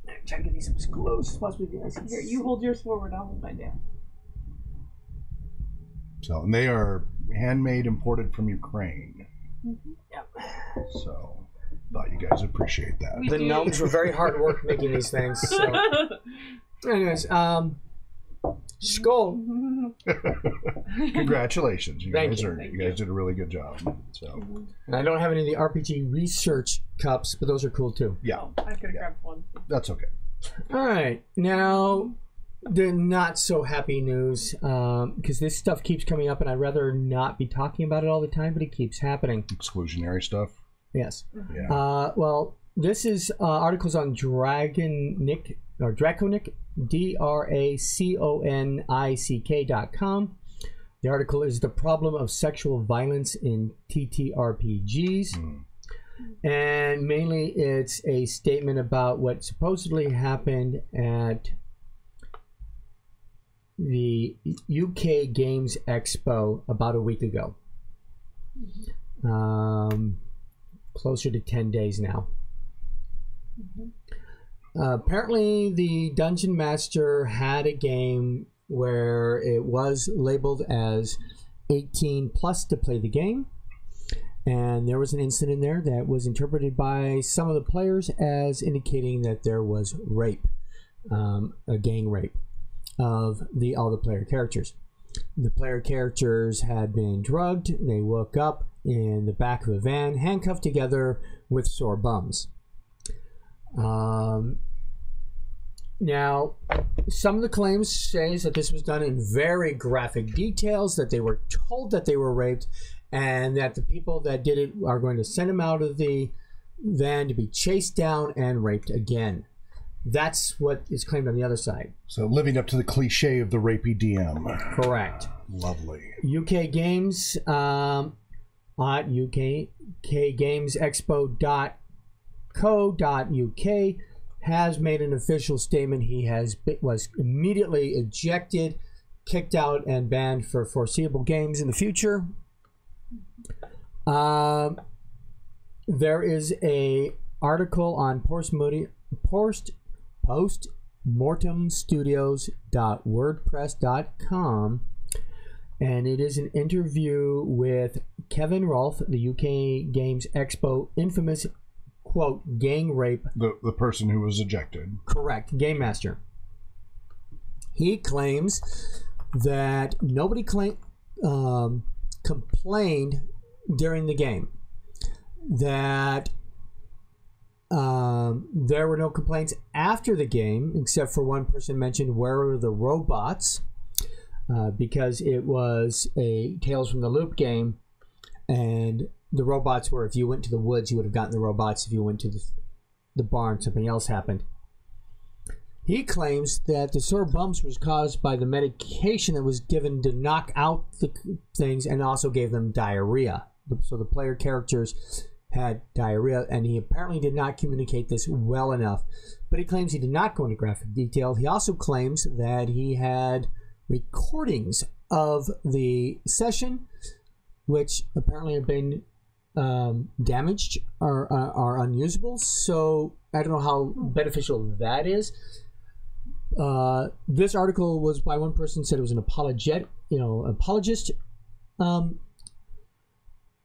I'm trying to get these up as close as possible. Here, you hold yours forward. I'll hold mine down. So, and they are handmade, imported from Ukraine. Yep. So, thought you guys appreciate that. We The do. gnomes were very hard work making these things. So. Anyways, skull. Congratulations, you Thank guys you. you guys did a really good job. So, And I don't have any of the RPG research cups, but those are cool too. yeah, I could have grabbed one. that's okay. All right, now the not so happy news, because this stuff keeps coming up, and I'd rather not be talking about it all the time, but it keeps happening. Exclusionary stuff. Yes. Yeah. Well, this is articles on Draconic, DRACONICK.com. The article is The Problem of Sexual Violence in TTRPGs. And mainly it's a statement about what supposedly happened at the UK Games Expo about a week ago. Closer to 10 days now. Apparently the Dungeon Master had a game where it was labeled as 18 plus to play the game, and there was an incident there that was interpreted by some of the players as indicating that there was rape, a gang rape of all the player characters. The player characters had been drugged. They woke up in the back of a van, handcuffed together with sore bums. Now, some of the claims say that this was done in very graphic details, that they were told that they were raped, and that the people that did it are going to send them out of the van to be chased down and raped again. That's what is claimed on the other side. So living up to the cliche of the rapey DM. Correct. Lovely. UK Games at ukgamesexpo.co.uk has made an official statement. He was immediately ejected, kicked out, and banned for foreseeable games in the future. There is a article on postmortemstudios.wordpress.com, and it is an interview with Kevin Rolfe, the UK Games Expo infamous quote, gang rape. The person who was ejected. Correct. Game master. He claims that nobody complained during the game. That there were no complaints after the game, except for one person mentioned, where are the robots? Because it was a Tales from the Loop game, and the robots were, if you went to the woods, you would have gotten the robots. If you went to the barn, something else happened. He claims that the sore bumps was caused by the medication that was given to knock out the things, and also gave them diarrhea. So the player characters had diarrhea, and he apparently did not communicate this well enough. But he claims he did not go into graphic detail. He also claims that he had recordings of the session, which apparently have been damaged or are unusable. So I don't know how beneficial that is. This article was by one person, said it was an apologist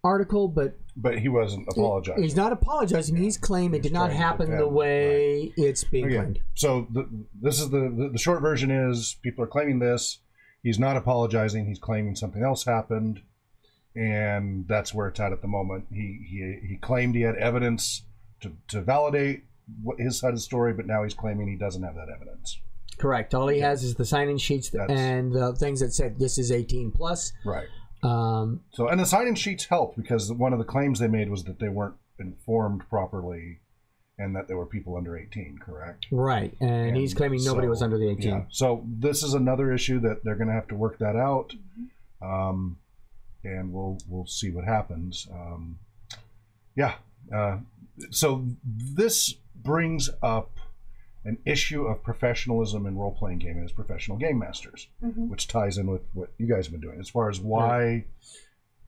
article, but he wasn't apologizing. He's not apologizing. He's claiming it did not happen the way it's being claimed. So this is the short version is people are claiming this. He's not apologizing. He's claiming something else happened, and that's where it's at the moment. He claimed he had evidence to validate his side of the story, but now he's claiming he doesn't have that evidence. Correct. All he has is the sign-in sheets and the things that said this is 18 plus. Right. And the sign-in sheets helped because one of the claims they made was that they weren't informed properly and that there were people under 18, correct? Right. And he's claiming nobody was under the 18. Yeah. So this is another issue that they're going to have to work that out. And we'll see what happens. So this brings up an issue of professionalism in role-playing gaming as professional game masters, which ties in with what you guys have been doing as far as why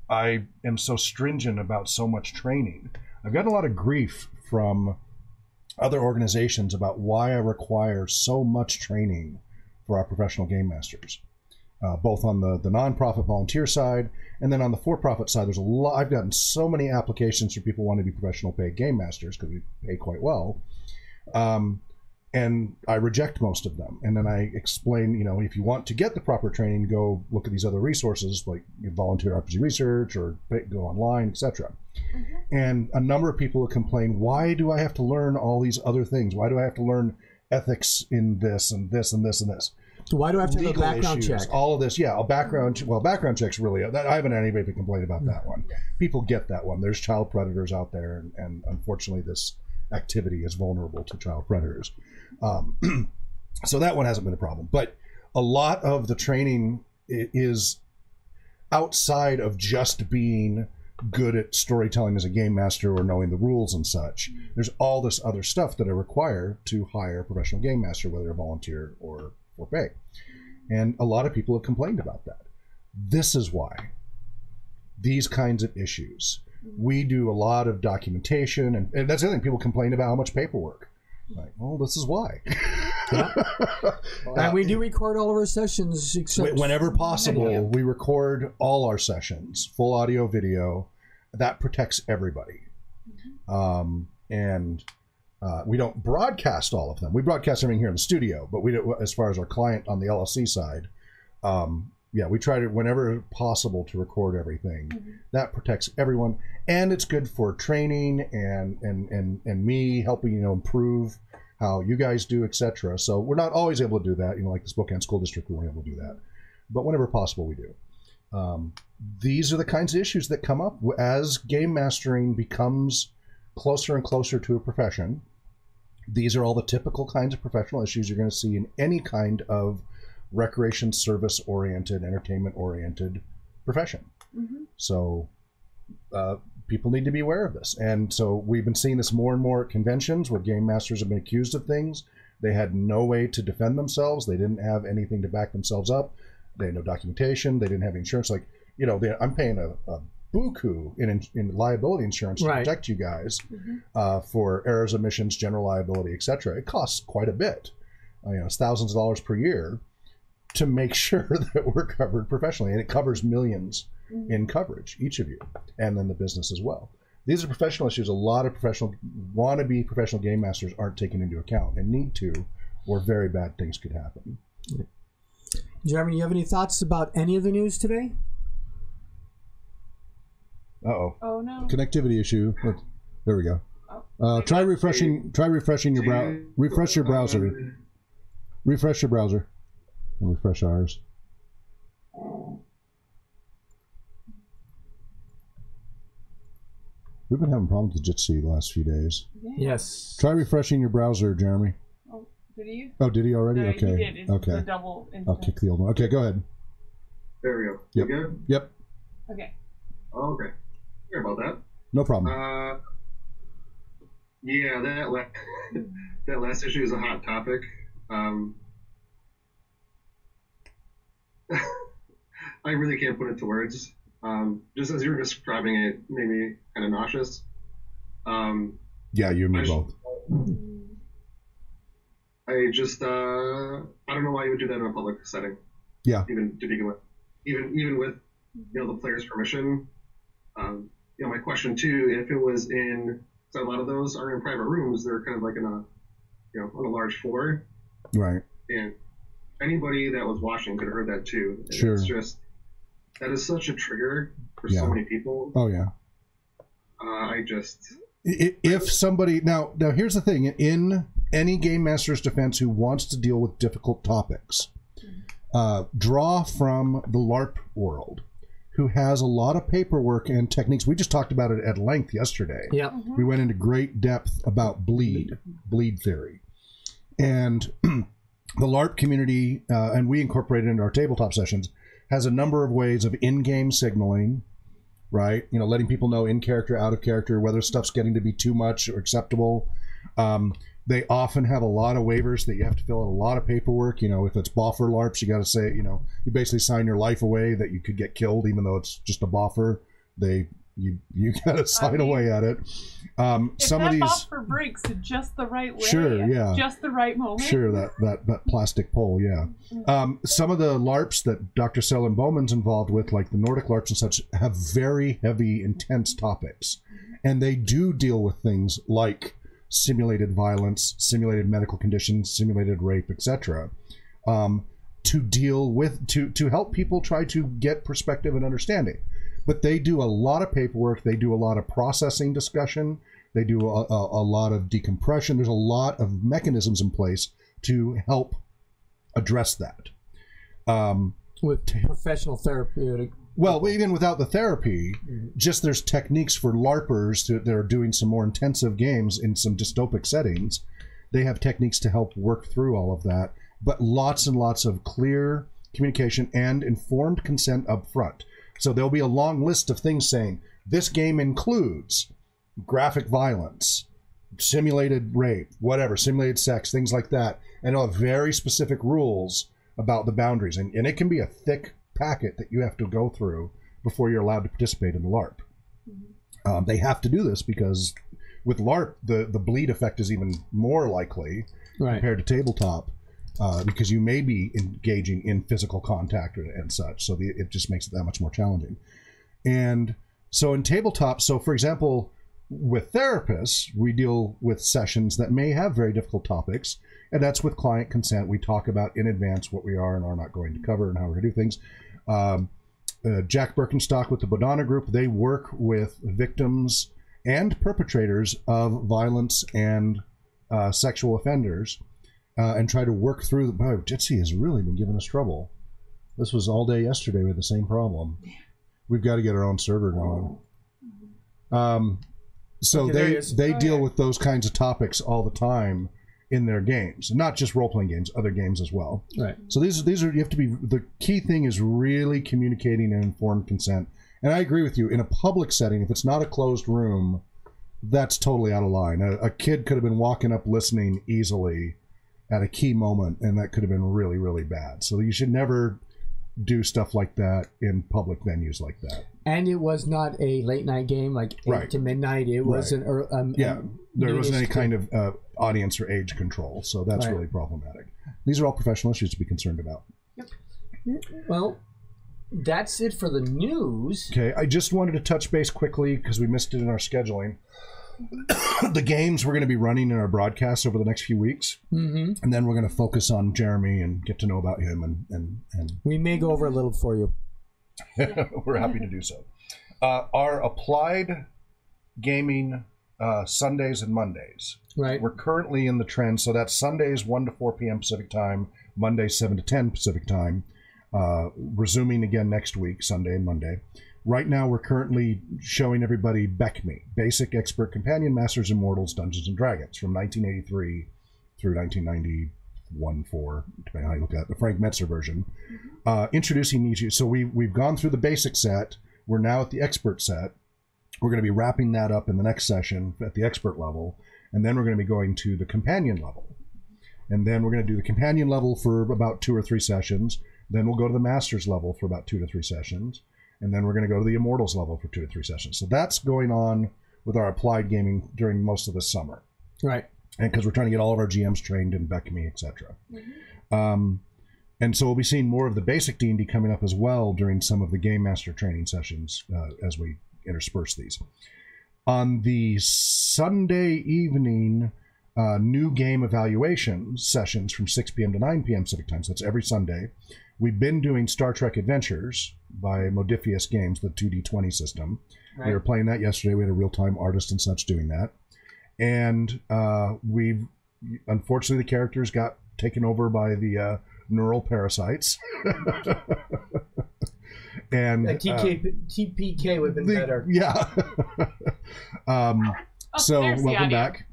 I am so stringent about so much training. I've gotten a lot of grief from other organizations about why I require so much training for our professional game masters, both on the nonprofit volunteer side and then on the for-profit side. There's a lot. I've gotten so many applications for people wanting to be professional paid game masters because we pay quite well. And I reject most of them. And then I explain, if you want to get the proper training, go look at these other resources like volunteer RPG research or go online, etc. And a number of people have complained, why do I have to learn all these other things? Why do I have to learn ethics in this and this and this and this? Why do I have to do a background check? All of this, yeah, background checks really, I haven't had anybody complain about that one. People get that one. There's child predators out there, and unfortunately this activity is vulnerable to child predators. So that one hasn't been a problem. But a lot of the training is outside of just being good at storytelling as a game master or knowing the rules and such. There's all this other stuff that I require to hire a professional game master, whether a volunteer or for pay. And a lot of people have complained about that. This is why. These kinds of issues. We do a lot of documentation, and that's the other thing. People complain about how much paperwork. Like, well, this is why. And we do record all of our sessions. Whenever possible, we record all our sessions, full audio, video. That protects everybody. We don't broadcast all of them. We broadcast everything here in the studio, but we don't, as far as our client on the LLC side, we try to, whenever possible, to record everything. That protects everyone, and it's good for training and me helping improve how you guys do, etc. So we're not always able to do that. Like the Spokane School District, we weren't able to do that, but whenever possible, we do. These are the kinds of issues that come up as game mastering becomes closer and closer to a profession. These are all the typical kinds of professional issues you're going to see in any kind of recreation service oriented, entertainment oriented profession. So people need to be aware of this. And so we've been seeing this more and more at conventions where game masters have been accused of things. They had no way to defend themselves. They didn't have anything to back themselves up. They had no documentation. They didn't have insurance. Like, I'm paying a buku in liability insurance to protect you guys for errors, omissions, general liability, etc. It costs quite a bit. It's thousands of dollars per year to make sure that we're covered professionally, and it covers millions in coverage, each of you, and then the business as well. These are professional issues a lot of wannabe professional game masters aren't taking into account and need to, or very bad things could happen. Jeremy, you have any thoughts about any of the news today? Uh-oh. Oh, no. Connectivity issue. There we go. Try refreshing your browser. Refresh your browser. Refresh your browser. And refresh ours. We've been having problems with Jitsi the last few days. Yeah. Yes. Try refreshing your browser, Jeremy. Oh, did he? Oh, did he already? No, Okay. he did. It's Okay. the double I'll kick the old one. Okay, go ahead. There we go. Yep. You good? Yep. Okay. Oh, okay. Sorry about that. No problem. Yeah, that last issue is a hot topic. I really can't put it to words. Just as you were describing it, made me kind of nauseous. Yeah, you and me both. I just, I don't know why you would do that in a public setting. Yeah. Even to begin with, even with, the player's permission. My question too, if it was so a lot of those are in private rooms. They're kind of like on a large floor. Right. And anybody that was watching could have heard that too. And Sure. It's just, that is such a trigger for so many people. Oh yeah. If somebody now here's the thing, in any game master's defense who wants to deal with difficult topics, draw from the LARP world, who has a lot of paperwork and techniques. We just talked about it at length yesterday. Yeah. We went into great depth about bleed theory. And the LARP community, and we incorporated into our tabletop sessions, has a number of ways of in-game signaling, right? Letting people know in character, out of character, whether stuff's getting to be too much or acceptable. They often have a lot of waivers that you have to fill out, a lot of paperwork. If it's boffer LARPs, you got to say, you basically sign your life away that you could get killed, even though it's just a boffer. You got to sign away at it. Some of these boffer breaks in just the right way, sure, yeah, just the right moment. Sure, that plastic pole, yeah. Some of the LARPs that Dr. Selin Bowman's involved with, like the Nordic LARPs and such, have very heavy, intense topics, and they do deal with things like simulated violence, simulated medical conditions, simulated rape, etc. To deal with, to help people try to get perspective and understanding. But they do a lot of paperwork. They do a lot of processing discussion. They do a lot of decompression. There's a lot of mechanisms in place to help address that. With professional therapeutic. Well, even without the therapy, just there's techniques for LARPers that are doing some more intensive games in some dystopic settings. They have techniques to help work through all of that. But lots and lots of clear communication and informed consent up front. So there'll be a long list of things saying, this game includes graphic violence, simulated rape, whatever, simulated sex, things like that. And it'll have very specific rules about the boundaries. And it can be a thick packet that you have to go through before you're allowed to participate in the LARP. They have to do this because with LARP, the bleed effect is even more likely compared to tabletop. Because you may be engaging in physical contact and such. So it just makes it that much more challenging. And so in tabletop, so for example, with therapists, we deal with sessions that may have very difficult topics, and that's with client consent. We talk about in advance what we are and are not going to cover and how we're going to do things. Jack Birkenstock with the Bodana Group, they work with victims and perpetrators of violence and sexual offenders. And try to work through. Boy, Jitsi has really been giving us trouble. This was all day yesterday with the same problem. We've got to get our own server going. So they deal with those kinds of topics all the time in their games, not just role-playing games, other games as well. Right. So these are you have to be. The key thing is really communicating and informed consent. And I agree with you. In a public setting, if it's not a closed room, that's totally out of line. A kid could have been walking up listening easily at a key moment, and that could have been really, really bad. So you should never do stuff like that in public venues like that. And it was not a late night game, like 8 to midnight. It was there wasn't any kind of audience or age control, so that's really problematic. These are all professional issues to be concerned about. Well, that's it for the news. Okay, I just wanted to touch base quickly because we missed it in our scheduling. The games we're going to be running in our broadcasts over the next few weeks, and then we're going to focus on Jeremy and get to know about him. And we may go over a little for you. We're happy to do so. Our applied gaming Sundays and Mondays. Right. We're currently in the trend, so that's Sundays 1 to 4 p.m. Pacific time, Mondays 7 to 10 Pacific time. Resuming again next week, Sunday and Monday. Right now, we're currently showing everybody BECME, Basic Expert Companion Masters and Mortals Dungeons and Dragons, from 1983 through 1991-4, depending on how you look at it, the Frank Metzer version. Introducing each, so we've gone through the basic set. We're now at the expert set. We're going to be wrapping that up in the next session at the expert level, and then we're going to be going to the companion level. And then we're going to do the companion level for about 2 or 3 sessions. Then we'll go to the Masters level for about 2 to 3 sessions. And then we're going to go to the Immortals level for 2 to 3 sessions. So that's going on with our applied gaming during most of the summer. Right. And because we're trying to get all of our GMs trained in BECME, etc. And so we'll be seeing more of the basic D&D coming up as well during some of the Game Master training sessions as we intersperse these. On the Sunday evening new game evaluation sessions from 6 p.m. to 9 p.m. Pacific time, so that's every Sunday. We've been doing Star Trek Adventures by Modifius Games, the 2D20 system. Right. We were playing that yesterday. We had a real-time artist and such doing that. And we've, unfortunately, the characters got taken over by the neural parasites. And TPK would have been better. Yeah. So welcome back.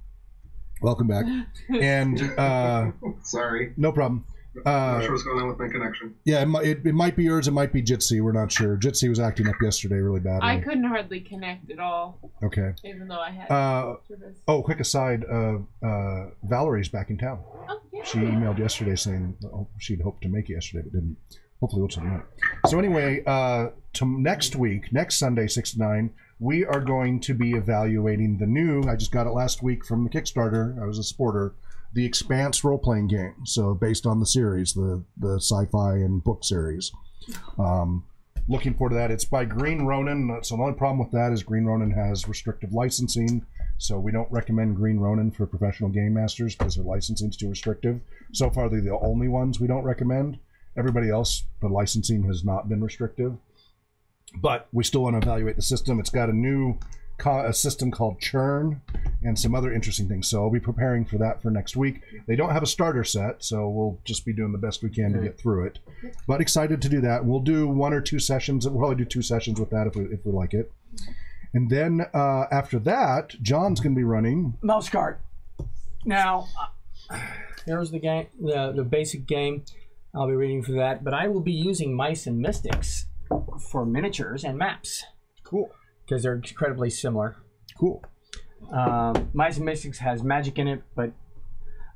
Welcome back. And sorry. No problem. I'm not sure what's going on with my connection. Yeah, it might be yours. It might be Jitsi. We're not sure. Jitsi was acting up yesterday really badly. I couldn't hardly connect at all. Okay. Even though I had service. Oh, quick aside. Valerie's back in town. Oh, yeah. She emailed yesterday saying she'd hoped to make it yesterday, but didn't. Hopefully we'll tonight. So anyway, to next week, next Sunday, 6 to 9, we are going to be evaluating the new, I just got it last week from the Kickstarter, I was a supporter, the Expanse role-playing game. So based on the series, the sci-fi and book series. Looking forward to that. It's by Green Ronin. So the only problem with that is Green Ronin has restrictive licensing. So we don't recommend Green Ronin for professional game masters because their licensing is too restrictive. So far, they're the only ones we don't recommend. Everybody else, the licensing has not been restrictive. But we still want to evaluate the system. It's got a new a system called Churn and some other interesting things. So I'll be preparing for that for next week. They don't have a starter set, so we'll just be doing the best we can to get through it. But excited to do that. We'll do 1 or 2 sessions. We'll probably do 2 sessions with that if we like it. And then after that, John's going to be running Mouse Guard. Now, here's the game, the basic game. I'll be reading for that, but I will be using Mice and Mystics for miniatures and maps. Cool. Because they're incredibly similar. Cool. Mice and Mystics has magic in it, but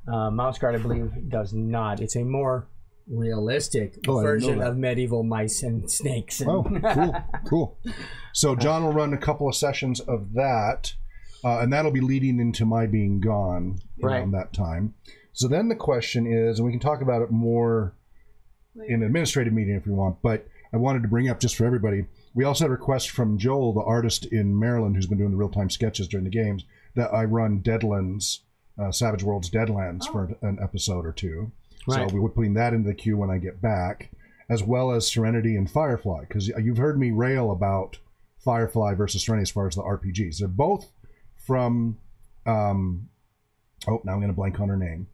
Mouse Guard, I believe, does not. It's a more realistic version of medieval mice and snakes. Oh, cool. Cool. So John will run a couple of sessions of that, and that'll be leading into my being gone around that time. So then the question is, and we can talk about it more in an administrative meeting if we want, but I wanted to bring up just for everybody, we also had a request from Joel, the artist in Maryland who's been doing the real-time sketches during the games, that I run Deadlands, Savage Worlds Deadlands for an episode or 2. Right. So we're putting that into the queue when I get back, as well as Serenity and Firefly, because you've heard me rail about Firefly versus Serenity as far as the RPGs. They're both from, now I'm going to blank on her name.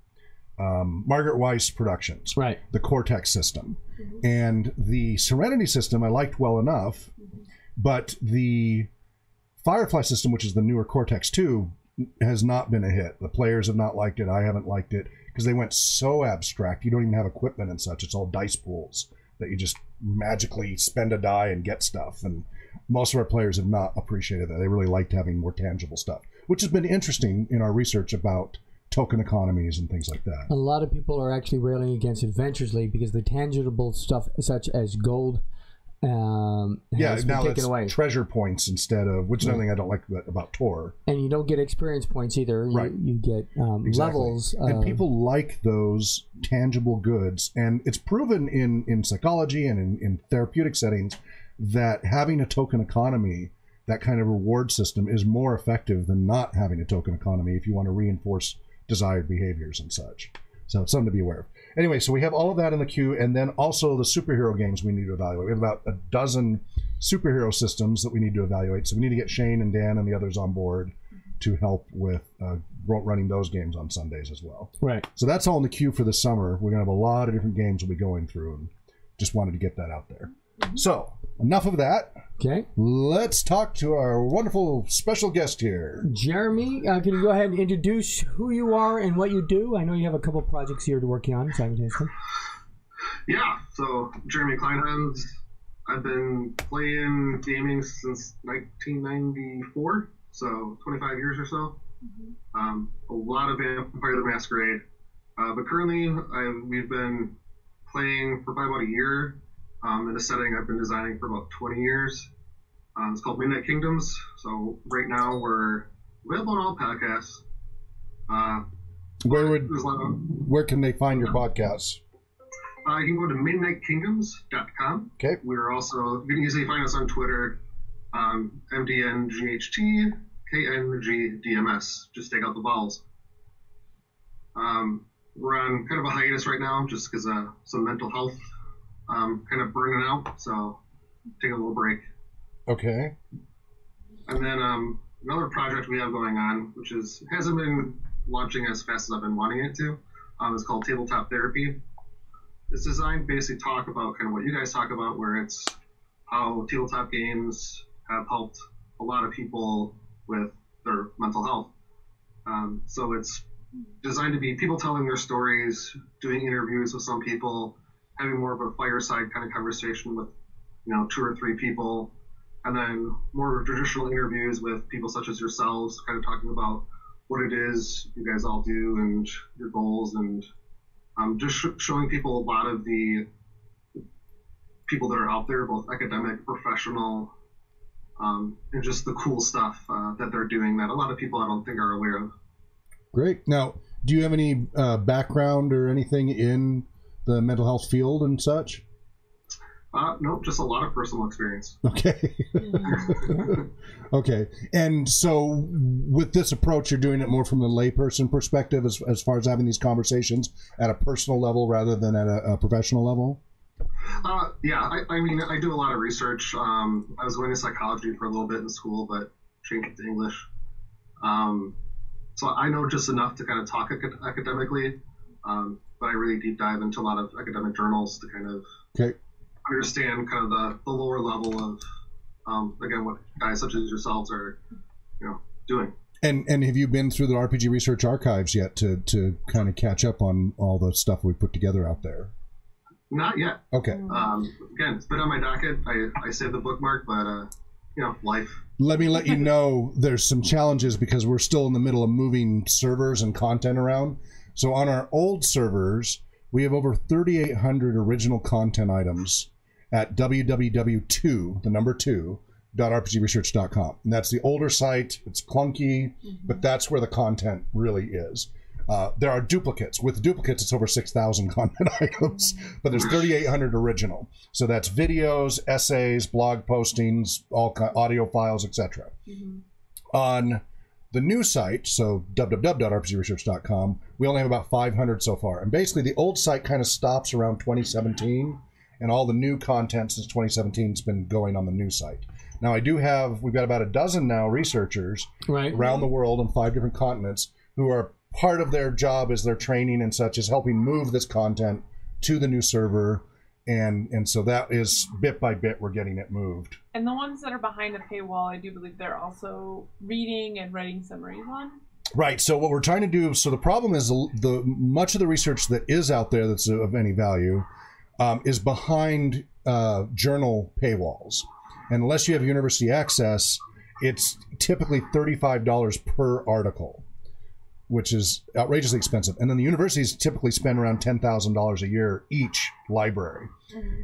Margaret Weiss Productions, right? The Cortex system, and the Serenity system I liked well enough, but the Firefly system, which is the newer Cortex 2, has not been a hit. The players have not liked it. I haven't liked it because they went so abstract. You don't even have equipment and such. It's all dice pools that you just magically spend a die and get stuff. And most of our players have not appreciated that. They really liked having more tangible stuff, which has been interesting in our research about token economies and things like that. A lot of people are actually railing against Adventures League because the tangible stuff such as gold Yeah, has been now taken it's away. treasure points instead of, which is another thing I don't like about Tor. And you don't get experience points either. Right. You get levels. And people like those tangible goods. And it's proven in psychology and in therapeutic settings that having a token economy, that kind of reward system, is more effective than not having a token economy if you want to reinforce desired behaviors and such. So it's something to be aware of. Anyway, so we have all of that in the queue, and then also the superhero games we need to evaluate. We have about a dozen superhero systems that we need to evaluate. So we need to get Shane and Dan and the others on board to help with running those games on Sundays as well. Right. So that's all in the queue for the summer. We're going to have a lot of different games we'll be going through, and just wanted to get that out there. So enough of that. Okay. Let's talk to our wonderful special guest here. Jeremy, can you go ahead and introduce who you are and what you do? I know you have a couple of projects you're working on simultaneously. Yeah, so Jeremy Kleinhans. I've been playing gaming since 1994, so 25 years or so. A lot of Vampire the Masquerade. But currently, we've been playing for probably about a year. In a setting I've been designing for about 20 years. It's called Midnight Kingdoms. So right now we're available on all podcasts. Where can they find your podcasts? You can go to midnightkingdoms.com. Okay. We're also, you can easily find us on Twitter, MDNGHT, KNGDMS. Just take out the vowels. We're on kind of a hiatus right now just because of some mental health kind of burning out, so take a little break. Okay. And then another project we have going on, which hasn't been launching as fast as I've been wanting it to, is called Tabletop Therapy. It's designed to basically talk about kind of what you guys talk about, where it's how tabletop games have helped a lot of people with their mental health. So it's designed to be people telling their stories, doing interviews with some people, having more of a fireside kind of conversation with, 2 or 3 people, and then more traditional interviews with people such as yourselves, kind of talking about what it is you guys all do and your goals, and just showing people a lot of the people that are out there, both academic, professional, and just the cool stuff that they're doing that a lot of people I don't think are aware of. Great. Now, do you have any background or anything in the mental health field and such? Nope, just a lot of personal experience. Okay. Okay. And so with this approach, you're doing it more from the layperson perspective as far as having these conversations at a personal level rather than at a professional level? Yeah, I mean, I do a lot of research. I was going to psychology for a little bit in school, but changed it to English. So I know just enough to kind of talk academically, but I really deep dive into a lot of academic journals to kind of understand kind of the lower level of, again, what guys such as yourselves are, doing. And have you been through the RPG Research Archives yet to kind of catch up on all the stuff we put together out there? Not yet. Okay. Again, it's been on my docket. I saved the bookmark, but life. Let me let you know there's some challenges because we're still in the middle of moving servers and content around. So on our old servers, we have over 3,800 original content items at www.rpgresearch.com. And that's the older site. It's clunky, but that's where the content really is. There are duplicates. With duplicates, it's over 6,000 content items, but there's 3,800 original. So that's videos, essays, blog postings, audio files, etc. On the new site, so www.rpgresearch.com, we only have about 500 so far. And basically, the old site kind of stops around 2017, and all the new content since 2017 has been going on the new site. Now, we've got about a dozen now researchers around the world on 5 different continents who are part of their job is their training and such is helping move this content to the new server, and so that is bit by bit we're getting it moved. And the ones that are behind a paywall, I do believe they're also reading and writing summaries on. Right. So what we're trying to do, so the problem is the much of the research that is out there that's of any value is behind journal paywalls, and unless you have university access, it's typically $35 per article. which is outrageously expensive. And then the universities typically spend around $10,000 a year each library.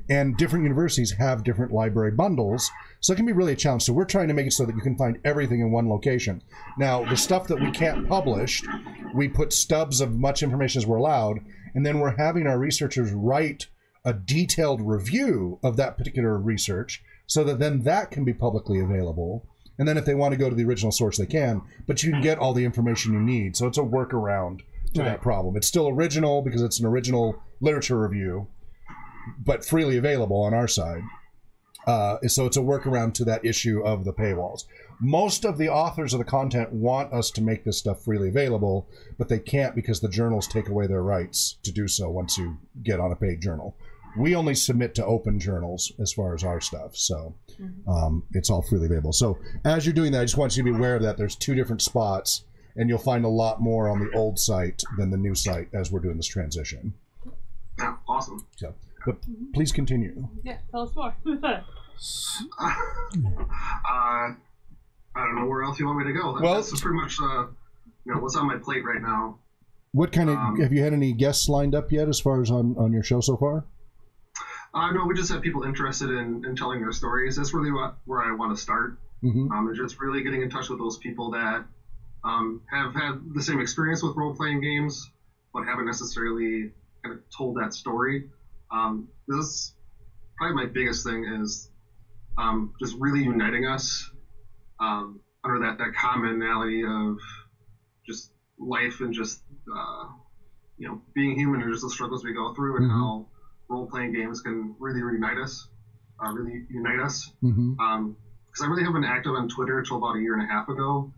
And different universities have different library bundles, so it can be really a challenge. So we're trying to make it so that you can find everything in one location. Now, the stuff that we can't publish, we put stubs of much information as we're allowed, and then we're having our researchers write a detailed review of that particular research so that then that can be publicly available. And then if they want to go to the original source, they can, but you can get all the information you need. So it's a workaround to that problem. It's still original because it's an original literature review, but freely available on our side. So it's a workaround to that issue of the paywalls. Most of the authors of the content want us to make this stuff freely available, but they can't because the journals take away their rights to do so once you get on a paid journal. We only submit to open journals as far as our stuff, so it's all freely available. So as you're doing that, I just want you to be aware of that. There's 2 different spots, and you'll find a lot more on the old site than the new site as we're doing this transition. Yeah, awesome. So, but please continue. Yeah, tell us more. I don't know where else you want me to go. Well, that's pretty much what's on my plate right now. What kind of have you had any guests lined up yet as far as on your show so far? No, we just have people interested in telling their stories. That's really where I want to start. And just really getting in touch with those people that have had the same experience with role-playing games, but haven't necessarily kind of told that story. This is probably my biggest thing is just really uniting us under that commonality of just life and just being human and just the struggles we go through and how role-playing games can really unite us. Because I really haven't been active on Twitter until about 1.5 years ago,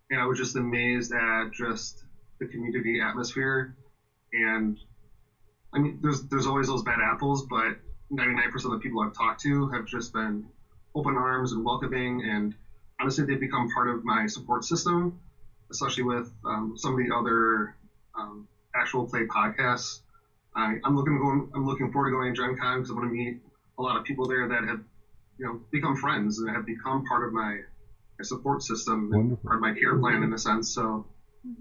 and I was just amazed at just the community atmosphere. And I mean, there's always those bad apples, but 99% of the people I've talked to have just been open arms and welcoming, and honestly, they've become part of my support system, especially with some of the other actual play podcasts. I'm looking forward to going to Gen Con because I'm going to meet a lot of people there that have become friends and have become part of my support system and part of my care plan in a sense. So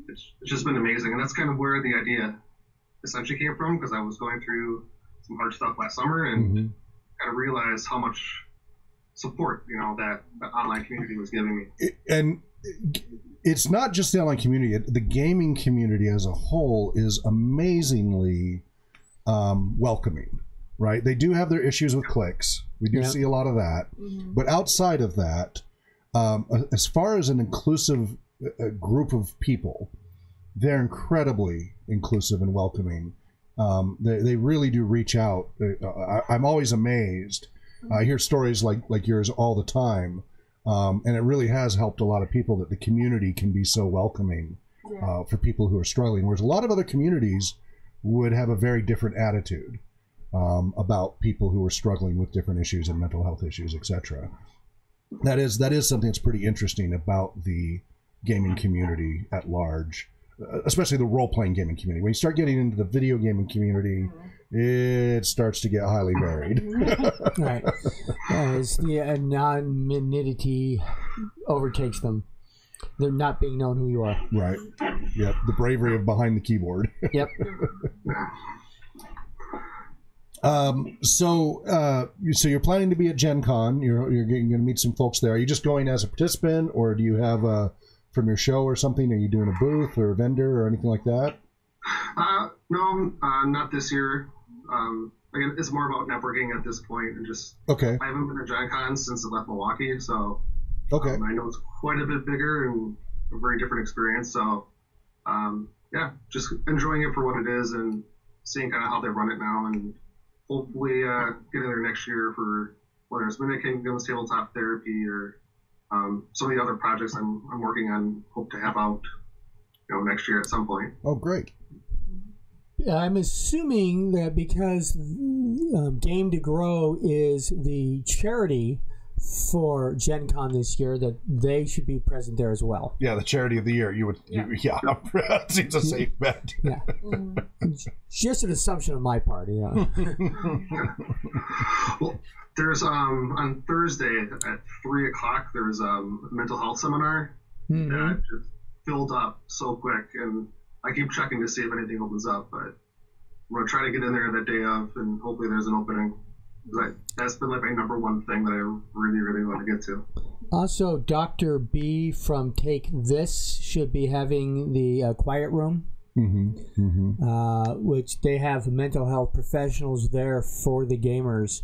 it's just been amazing, and that's kind of where the idea essentially came from, because I was going through some hard stuff last summer and kind of realized how much support that the online community was giving me. And it's not just the online community; the gaming community as a whole is amazingly welcoming. Right? They do have their issues with clicks. We do see a lot of that, but outside of that, as far as an inclusive group of people, they're incredibly inclusive and welcoming. They really do reach out. I'm always amazed. I hear stories like yours all the time, and it really has helped a lot of people that the community can be so welcoming for people who are struggling, whereas a lot of other communities would have a very different attitude about people who are struggling with different issues and mental health issues, etc. That is something that's pretty interesting about the gaming community at large, especially the role-playing gaming community. When you start getting into the video gaming community, it starts to get highly varied. Right. As the anonymity overtakes them. They're not being known who you are. Right. Yep. The bravery of behind the keyboard. Yep. So you're planning to be at Gen Con. You're going to meet some folks there. Are you just going as a participant, or do you have from your show or something? Are you doing a booth or a vendor or anything like that? No, not this year. Again, it's more about networking at this point, and just I haven't been to Gen Con since I left Milwaukee, so I know it's quite a bit bigger and a very different experience. So just enjoying it for what it is and seeing kind of how they run it now, and hopefully getting there next year for whether it's Midnight Kingdoms, Tabletop Therapy, or some of the other projects I'm working on. Hope to have out next year at some point. Oh, great. I'm assuming that because Game to Grow is the charity for Gen Con this year, that they should be present there as well. Yeah, the charity of the year. It seems a safe bet. Yeah. Just an assumption on my part, yeah. Well, there's on Thursday at 3:00 there's a mental health seminar that filled up so quick, and I keep checking to see if anything opens up, but I'm going to try to get in there the day of, and hopefully there's an opening. That's been like my number one thing that I really, really want to get to. Also, Dr. B from Take This should be having the quiet room, which they have mental health professionals there for the gamers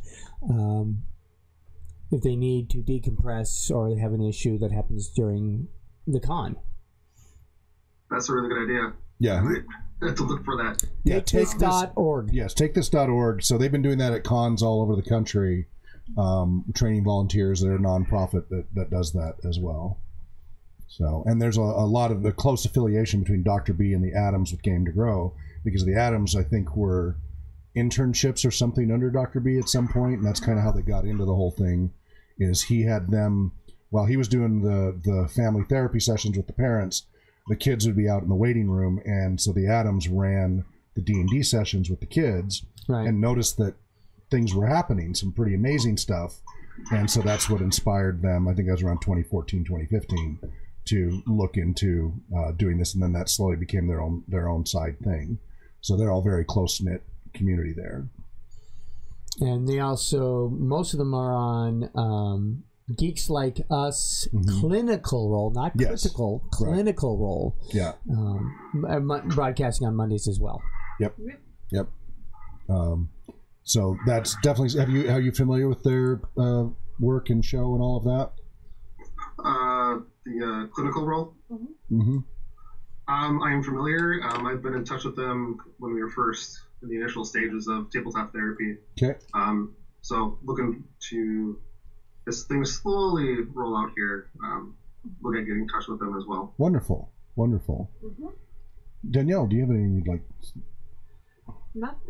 if they need to decompress or they have an issue that happens during the con. That's a really good idea. Yeah. I have to look for that. Yeah, TakeThis.org. Yes, TakeThis.org. So they've been doing that at cons all over the country, training volunteers. They're a nonprofit that does that as well. So, and there's a lot of the close affiliation between Dr. B and the Adams with Game to Grow, because the Adams, I think, were internships or something under Dr. B at some point, and that's kind of how they got into the whole thing. Is he had them while he was doing the family therapy sessions with the parents, the kids would be out in the waiting room, and so the Adams ran the D&D sessions with the kids, and noticed that things were happening, some pretty amazing stuff, and so that's what inspired them. I think that was around 2014, 2015, to look into doing this, and then that slowly became their own side thing. So they're all very close-knit community there. And they also, most of them are on Geeks Like Us clinical role, not critical, clinical role. Yeah. Broadcasting on Mondays as well. Yep. So that's definitely. Are you familiar with their work and show and all of that? The clinical role. I am familiar. I've been in touch with them when we were first in the initial stages of Tabletop Therapy. Okay. So looking to as things slowly roll out here, look at getting in touch with them as well. Wonderful. Danielle, do you have anything you'd like? Not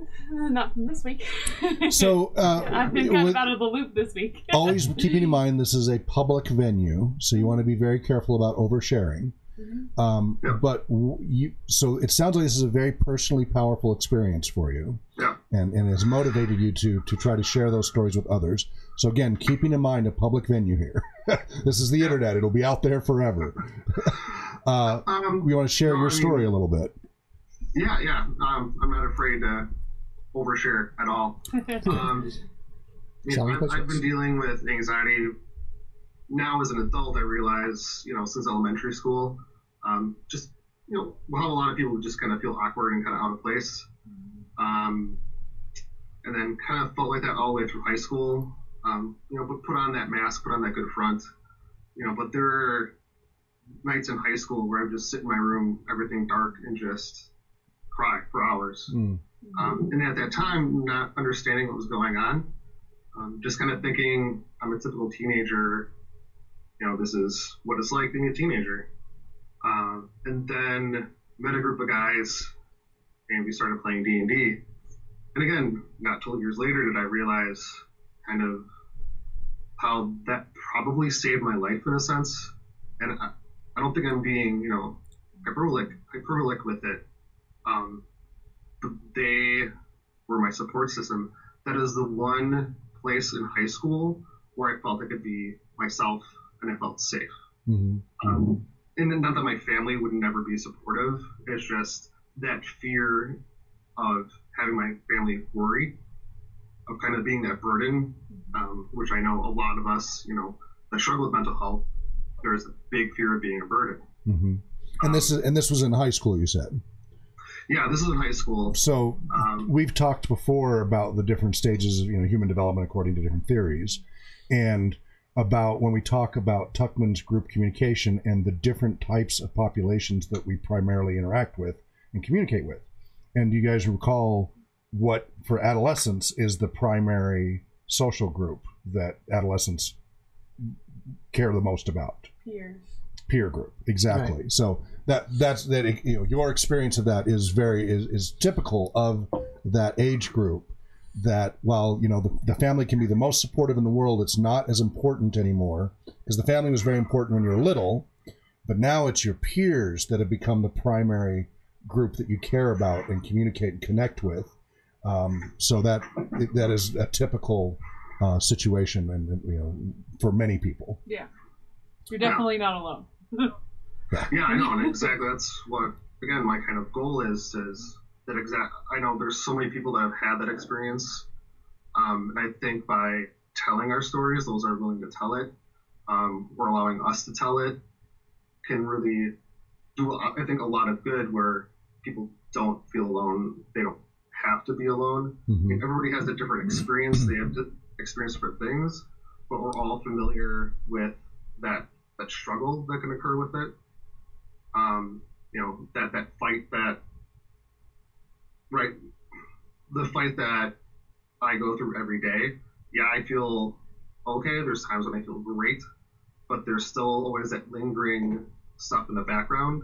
from this week. So I've been kind of out of the loop this week. Always keeping in mind this is a public venue, so you want to be very careful about oversharing. But so it sounds like this is a very personally powerful experience for you, and has motivated you to try to share those stories with others. So again, keeping in mind a public venue here. This is the internet; it'll be out there forever. We want to share your story a little bit. Yeah. I'm not afraid to overshare at all. I've been dealing with anxiety now as an adult. I realize, since elementary school, just, how a lot of people just kind of feel awkward and kind of out of place. And then kind of felt like that all the way through high school. But put on that mask, put on that good front. But there are nights in high school where I would just sit in my room, everything dark, and just cry for hours. And at that time, not understanding what was going on, just kind of thinking I'm a typical teenager. This is what it's like being a teenager. And then met a group of guys, and we started playing D&D. And again, not till years later did I realize kind of how that probably saved my life in a sense. And I don't think I'm being, hyperbolic with it. But they were my support system. That is the one place in high school where I felt I could be myself and I felt safe. And not that my family would never be supportive. It's just that fear of having my family worry, of kind of being that burden, which I know a lot of us, that struggle with mental health, there's a big fear of being a burden. And this was in high school, you said? Yeah, this is in high school. So we've talked before about the different stages of human development according to different theories, and about when we talk about Tuckman's group communication and the different types of populations that we primarily interact with and communicate with. And you guys recall what, for adolescents, is the primary social group that adolescents care the most about? Peer group, exactly. Right. So that's your experience of that is typical of that age group. That while the family can be the most supportive in the world, it's not as important anymore, because the family was very important when you were little, but now it's your peers that have become the primary group that you care about and communicate and connect with. So that is a typical situation, and for many people. Yeah, you're definitely not alone. Yeah, I know, and exactly that's what, again, my kind of goal is that exact. I know there's so many people that have had that experience, and I think by telling our stories, those are willing to tell it, or allowing us to tell it, can really do, I think, a lot of good where people don't feel alone. They don't have to be alone. Mm-hmm. Everybody has a different experience. They have to experience different things, but we're all familiar with that struggle that can occur with it. That fight the fight that I go through every day. Yeah, I feel okay. There's times when I feel great, but there's still always that lingering stuff in the background.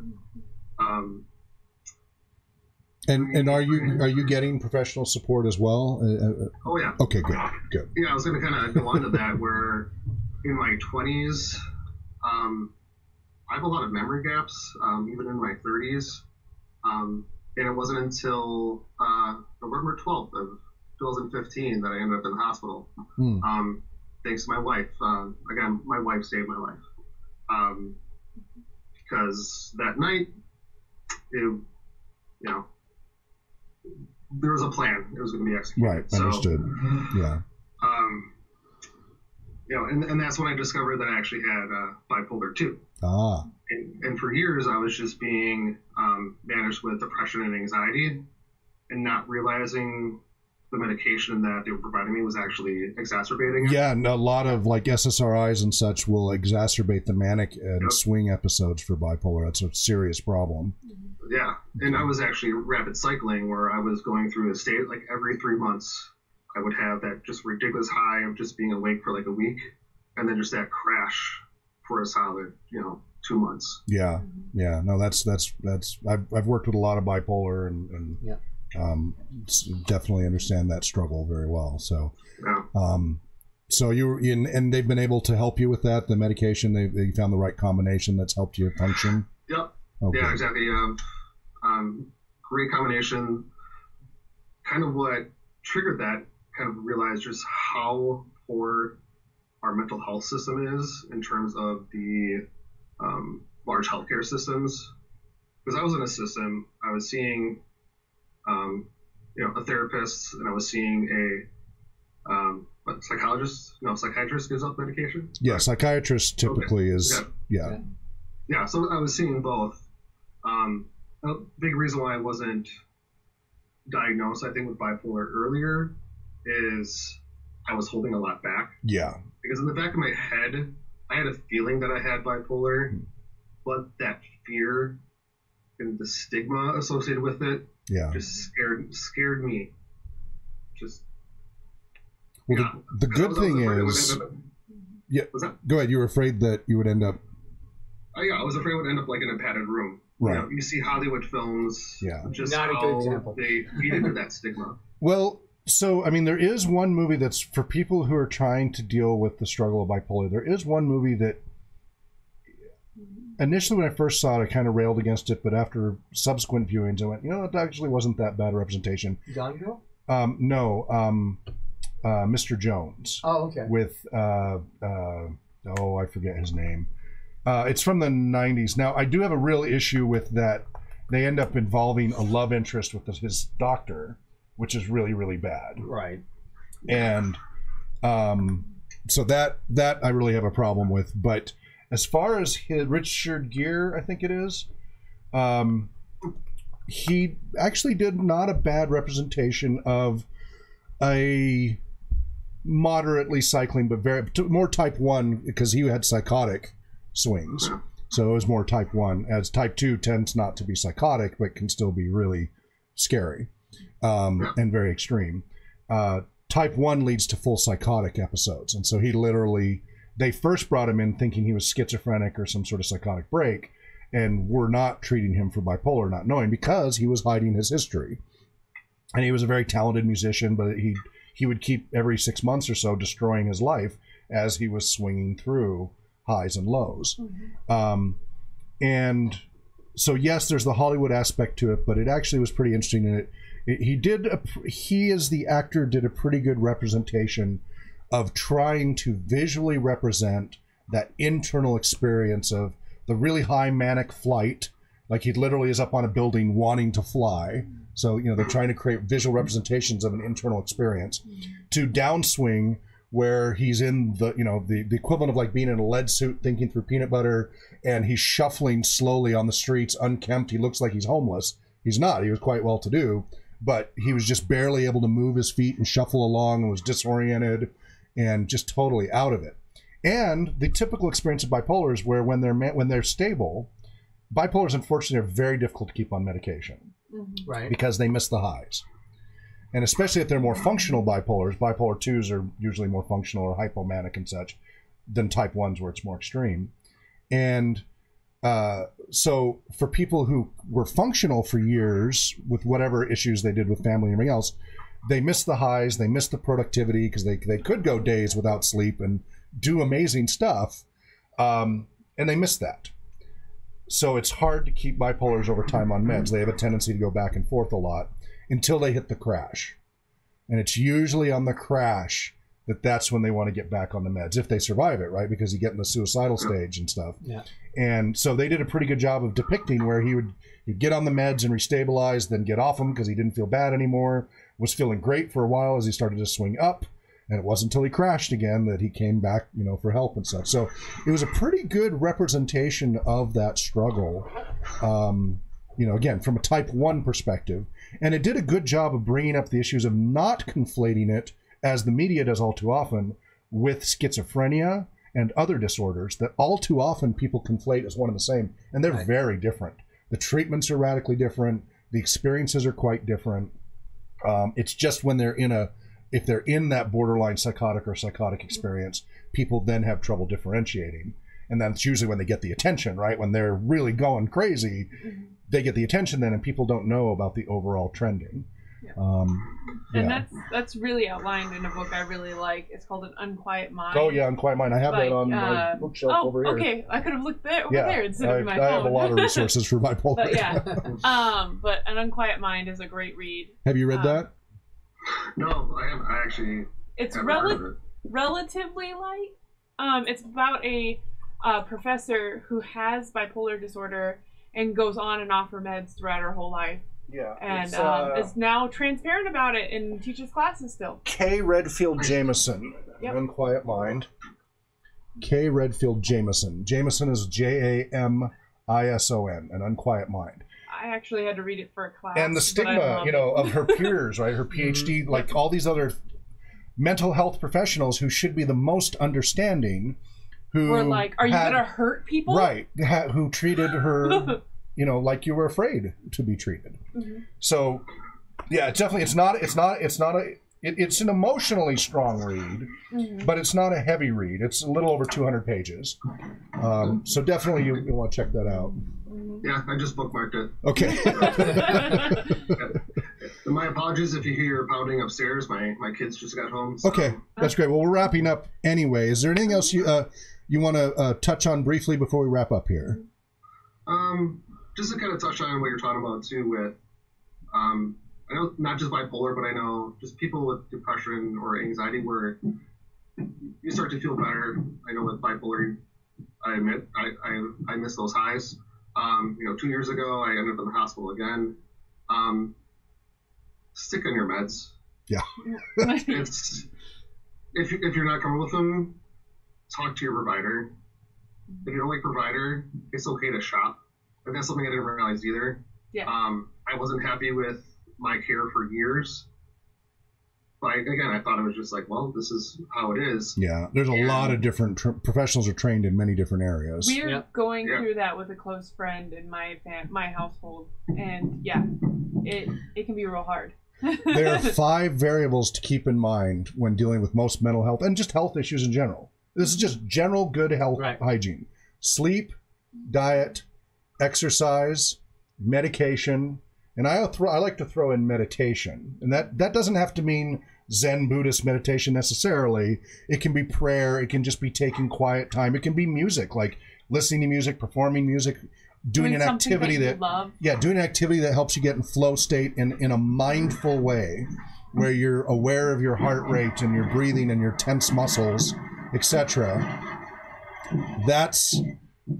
And are you getting professional support as well? Oh yeah. Okay, good. Yeah, I was going to kind of go on to that. Where in my 20s, I have a lot of memory gaps, even in my 30s, and it wasn't until November 12th of 2015 that I ended up in the hospital. Thanks to my wife. Again, my wife saved my life, because that night, there was a plan. It was going to be executed. Right, understood. Yeah. And that's when I discovered that I actually had bipolar 2. Ah. And for years, I was just being managed with depression and anxiety, and not realizing the medication that they were providing me was actually exacerbating it. Yeah, and a lot of like SSRIs and such will exacerbate the manic and swing episodes for bipolar. That's a serious problem. Yeah, and I was actually rapid cycling, where I was going through a state like every 3 months. I would have that just ridiculous high of just being awake for like a week, and then just that crash for a solid, 2 months. Yeah. No, that's I've worked with a lot of bipolar and definitely understand that struggle very well. So, yeah. So you're in, and they've been able to help you with that. The medication, they found the right combination that's helped you function. Yep. Okay. Yeah, exactly. Great combination. Kind of what triggered that. Kind of realized just how poor our mental health system is in terms of the large healthcare systems. Because I was in a system, I was seeing, a therapist, and I was seeing a psychologist. Psychiatrist gives out medication. Yeah, psychiatrist typically is. Yeah. Yeah, so I was seeing both. A big reason why I wasn't diagnosed, I think, with bipolar earlier is I was holding a lot back. Yeah. Because in the back of my head, I had a feeling that I had bipolar, but that fear and the stigma associated with it just scared me. The good thing is, go ahead. You were afraid that you would end up. I was afraid it would end up like in a padded room. Right. You see Hollywood films. Yeah. Just not a good example. They feed into that stigma. Well, so I mean, there is one movie that's for people who are trying to deal with the struggle of bipolar. There is one movie that initially, when I first saw it, I kind of railed against it, but after subsequent viewings, I went, it actually wasn't that bad a representation. Gone Girl? No. Mr. Jones. Oh, okay. With I forget his name. It's from the 90s. Now, I do have a real issue with that. They end up involving a love interest with his doctor, which is really, really bad. Right. And so that I really have a problem with. But as far as Richard Gere, I think it is, he actually did not a bad representation of a moderately cycling, but more type 1, because he had psychotic swings. So it was more type 1, as type 2 tends not to be psychotic, but can still be really scary and very extreme. Type 1 leads to full psychotic episodes. And so they first brought him in thinking he was schizophrenic or some sort of psychotic break, and were not treating him for bipolar, not knowing, because he was hiding his history. And he was a very talented musician, but he would keep every 6 months or so destroying his life as he was swinging through highs and lows. And so, yes, there's the Hollywood aspect to it, but it actually was pretty interesting. And he as the actor did a pretty good representation of trying to visually represent that internal experience of the really high manic flight, like he literally is up on a building wanting to fly. So, you know, they're trying to create visual representations of an internal experience, to downswing where he's in the, you know, the equivalent of like being in a lead suit thinking through peanut butter, and he's shuffling slowly on the streets, unkempt. He looks like he's homeless. He's not. He was quite well to do, but he was just barely able to move his feet and shuffle along and was disoriented and just totally out of it. And the typical experience of bipolar is where when they're stable, bipolars unfortunately are very difficult to keep on medication, Right. because they miss the highs. And especially if they're more functional bipolars, bipolar 2s are usually more functional or hypomanic and such than type 1s where it's more extreme. And so for people who were functional for years with whatever issues they did with family and everything else, they miss the highs, they miss the productivity, because they could go days without sleep and do amazing stuff, and they miss that. So it's hard to keep bipolars over time on meds. They have a tendency to go back and forth a lot until they hit the crash. And it's usually on the crash that's when they want to get back on the meds, if they survive it, right? Because you get in the suicidal stage and stuff. Yeah. And so they did a pretty good job of depicting where he'd get on the meds and restabilize, then get off them because he didn't feel bad anymore, was feeling great for a while as he started to swing up. And it wasn't until he crashed again that he came back, you know, for help and such. So it was a pretty good representation of that struggle, you know, again, from a type 1 perspective. And it did a good job of bringing up the issues of not conflating it, as the media does all too often, with schizophrenia and other disorders that all too often people conflate as one and the same. And they're very different. The treatments are radically different. The experiences are quite different. It's just when if they're in that borderline psychotic or psychotic experience, people then have trouble differentiating. And that's usually when they get the attention, right? When they're really going crazy, they get the attention then, and people don't know about the overall trending. Yeah. And that's really outlined in a book I really like. It's called An Unquiet Mind. Oh yeah, Unquiet Mind. I have that on my bookshelf over here. Okay. I could have looked there there instead of my phone. I have a lot of resources for bipolar. But yeah. But An Unquiet Mind is a great read. Have you read that? No, I haven't. I actually. It's relatively light. It's about a professor who has bipolar disorder and goes on and off her meds throughout her whole life. Yeah. And is now transparent about it and teaches classes still. K. Redfield Jameson. Yep. Unquiet Mind. K. Redfield Jameson. Jameson is Jamison, An Unquiet Mind. I actually had to read it for a class. And the stigma, you know, of her peers, right? Her PhD, like all these other mental health professionals who should be the most understanding, who were like, "Are you gonna hurt people?" Right? Who treated her, you know, like you were afraid to be treated. So, yeah, definitely, it's an emotionally strong read, but it's not a heavy read. It's a little over 200 pages. So definitely you want to check that out. Yeah, I just bookmarked it. Okay. And my apologies if you hear pounding upstairs. My kids just got home. So. Okay, that's great. Well, we're wrapping up anyway. Is there anything else you want to touch on briefly before we wrap up here? Just to kind of touch on what you're talking about too with, I know not just bipolar, but I know just people with depression or anxiety where you start to feel better. I know with bipolar, I admit I miss those highs. 2 years ago, I ended up in the hospital again. Stick on your meds. Yeah. It's if you're not comfortable with them, talk to your provider. If you don't like provider, it's okay to shop. And that's something I didn't realize either. Yeah. I wasn't happy with my care for years. But again, I thought it was just like, well, this is how it is. Yeah, there's a lot of different professionals are trained in many different areas. We're going through that with a close friend in my household, and yeah, it can be real hard. There are 5 variables to keep in mind when dealing with most mental health and just health issues in general. This is just general good health hygiene: sleep, diet, exercise, medication, and I like to throw in meditation. And that doesn't have to mean Zen Buddhist meditation necessarily. It can be prayer. It can just be taking quiet time. It can be music, like listening to music, performing music, doing an activity doing an activity that helps you get in flow state in a mindful way, where you're aware of your heart rate and your breathing and your tense muscles, etc. That's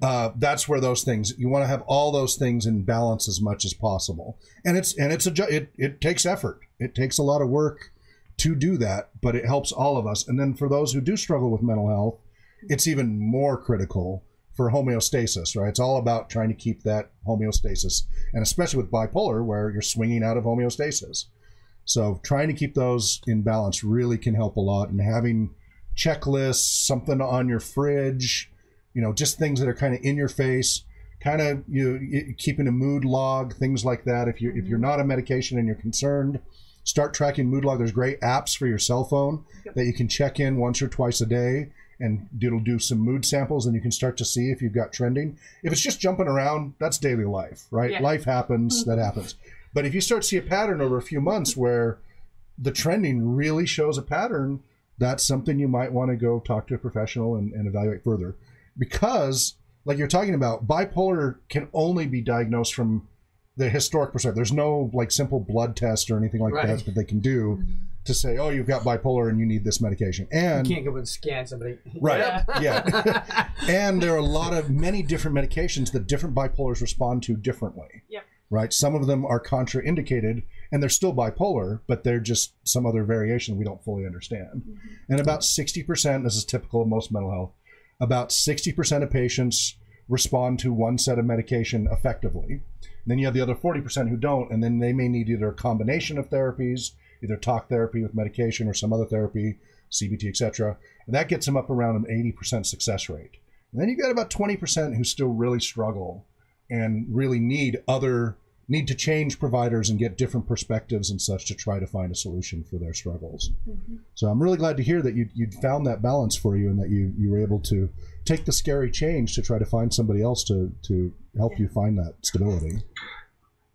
That's where those things, you want to have all those things in balance as much as possible. And it takes effort. It takes a lot of work to do that, but it helps all of us. And then for those who do struggle with mental health, it's even more critical for homeostasis, right? It's all about trying to keep that homeostasis, and especially with bipolar, where you're swinging out of homeostasis. So trying to keep those in balance really can help a lot. And having checklists, something on your fridge, just things that are kind of in your face, kind of keeping a mood log, things like that. If you're not on medication and you're concerned, start tracking mood log. There's great apps for your cell phone that you can check in once or twice a day, and it'll do some mood samples, and you can start to see if you've got trending. If it's just jumping around, that's daily life, right? Yeah. Life happens, that happens. But if you start to see a pattern over a few months where the trending really shows a pattern, that's something you might want to go talk to a professional and evaluate further. Because, like you're talking about, bipolar can only be diagnosed from the historic perspective. There's no simple blood test or anything like that they can do to say, oh, you've got bipolar and you need this medication. And you can't go and scan somebody. Right. Yeah. And there are many different medications that different bipolars respond to differently. Yep. Right. Some of them are contraindicated and they're still bipolar, but they're just some other variation we don't fully understand. And about 60%, this is typical of most mental health, about 60% of patients respond to one set of medication effectively. And then you have the other 40% who don't, and then they may need either a combination of therapies, either talk therapy with medication or some other therapy, CBT, etc. And that gets them up around an 80% success rate. And then you've got about 20% who still really struggle and really need to change providers and get different perspectives and such to try to find a solution for their struggles. So I'm really glad to hear that you'd found that balance for you, and that you were able to take the scary change to try to find somebody else to help you find that stability.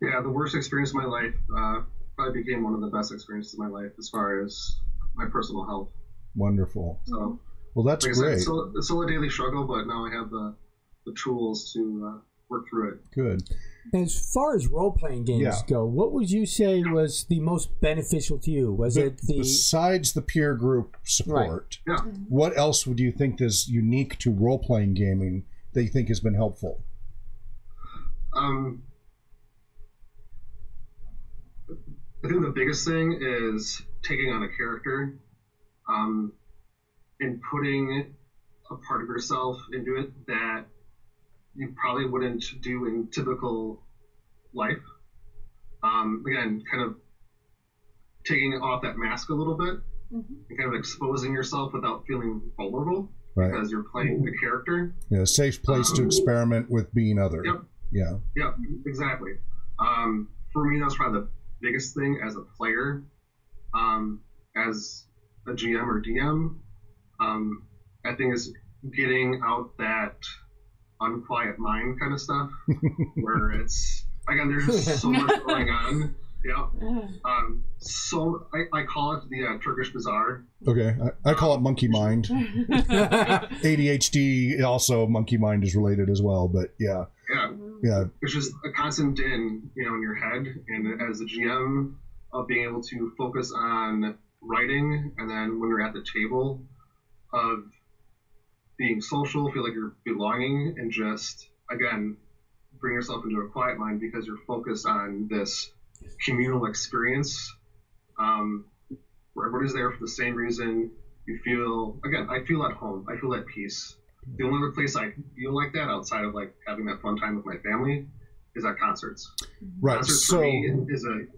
Yeah, the worst experience of my life probably became one of the best experiences of my life as far as my personal health. Wonderful. So, well, that's great. It's still a daily struggle, but now I have the tools to work through it. Good. As far as role-playing games go, what would you say was the most beneficial to you? Was it besides the peer group support, what else would you think is unique to role-playing gaming that you think has been helpful? I think the biggest thing is taking on a character and putting a part of yourself into it that you probably wouldn't do in typical life. Again, kind of taking off that mask a little bit and kind of exposing yourself without feeling vulnerable because you're playing the character. Yeah, a safe place to experiment with being other. Yep. Yeah. Yeah, exactly. For me, that was probably the biggest thing as a player. As a GM or DM, I think is getting out that unquiet mind kind of stuff where it's, again, there's just so much going on. Yeah. So I call it the Turkish Bazaar. Okay. I call it monkey mind. ADHD, also monkey mind is related as well, but yeah. Yeah. It's just a constant din, in your head. And as a GM, of being able to focus on writing, and then when you're at the table, of being social, feel like you're belonging, and just, again, bring yourself into a quiet mind because you're focused on this communal experience where everybody's there for the same reason. You feel, again, I feel at home. I feel at peace. The only other place I feel like that outside of having that fun time with my family is at concerts. Right. Concerts for me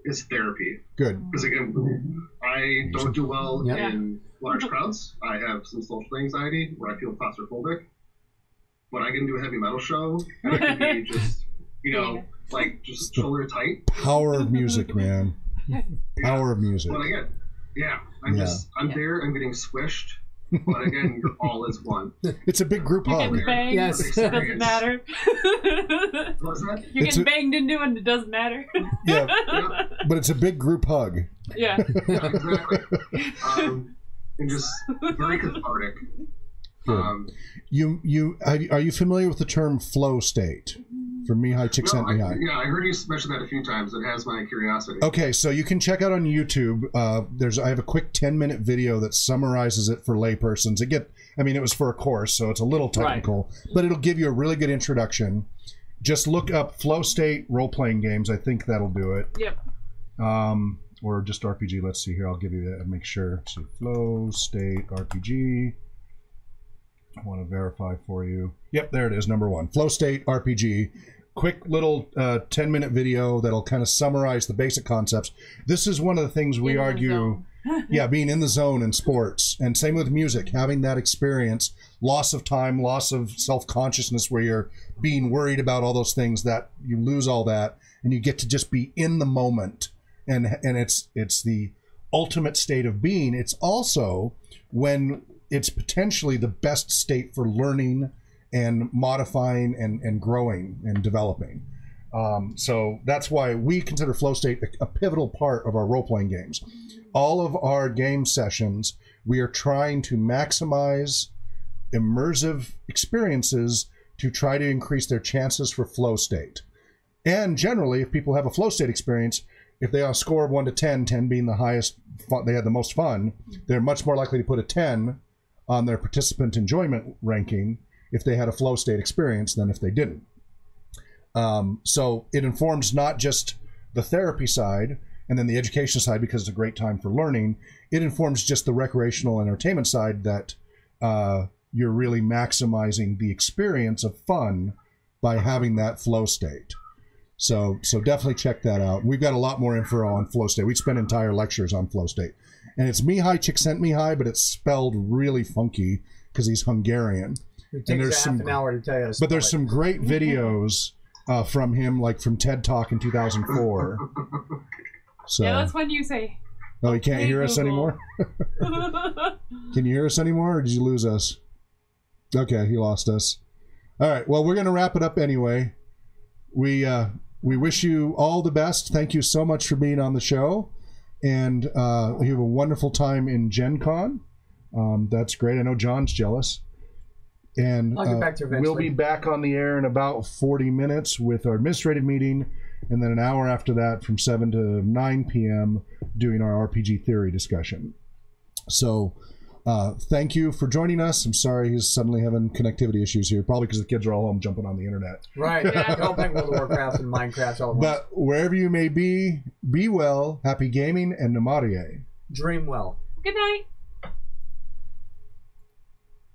is therapy. Good. Because again, I don't do well in large crowds. I have some social anxiety where I feel claustrophobic. When I get into a heavy metal show, I can be just, just shoulder tight. Power of music, man. Power of music. But again, I'm there, I'm getting squished. But again, you're all as one. It's a big group hug. Banged, yes. It doesn't matter. What's that? You're getting banged into and it doesn't matter. Yeah. But it's a big group hug. Yeah. Exactly. And just very cathartic. Are you familiar with the term flow state From Mihai Csikszentmihalyi. Yeah, I heard you mention that a few times. It has my curiosity. Okay, so you can check out on YouTube. I have a quick 10-minute video that summarizes it for laypersons. It was for a course, so it's a little technical, but it'll give you a really good introduction. Just look up Flow State role-playing games. I think that'll do it. Yep. Or just RPG. Let's see here. I'll give you that. Make sure. So Flow State RPG. I want to verify for you. Yep, there it is. Number 1. Flow State RPG. Quick little 10-minute video that'll kind of summarize the basic concepts. This is one of the things we argue. Yeah, being in the zone in sports. And same with music. Having that experience. Loss of time, loss of self-consciousness where you're being worried about all those things, that you lose all that and you get to just be in the moment. And it's the ultimate state of being. It's also when it's potentially the best state for learning and modifying and growing and developing. So that's why we consider Flow State a pivotal part of our role-playing games. All of our game sessions, we are trying to maximize immersive experiences to try to increase their chances for flow state. And generally, if people have a flow state experience, if they have a score of 1 to 10, 10 being the highest, they had the most fun, they're much more likely to put a 10 on their participant enjoyment ranking if they had a flow state experience than if they didn't. So it informs not just the therapy side and then the education side, because it's a great time for learning. It informs just the recreational entertainment side, that you're really maximizing the experience of fun by having that flow state. So definitely check that out. We've got a lot more info on flow state. We spend entire lectures on flow state. And it's Mihai Csikszentmihalyi, but it's spelled really funky because he's Hungarian. It takes half an hour to tell you. But there's some great videos from him, like from TED Talk in 2004. So, yeah, that's when you say. Oh, you can't hear us anymore? Can you hear us anymore, or did you lose us? Okay, he lost us. All right, well, we're going to wrap it up anyway. We wish you all the best. Thank you so much for being on the show. And you have a wonderful time in Gen Con. That's great. I know John's jealous. And I'll get back to we'll be back on the air in about 40 minutes with our administrative meeting, and then an hour after that from 7 to 9 p.m. doing our RPG theory discussion. So thank you for joining us. I'm sorry he's suddenly having connectivity issues here, probably because the kids are all home jumping on the internet. Right, yeah, don't think World of Warcraft and Minecraft all at once. But wherever you may be well, happy gaming, and Namarie. Dream well. Good night.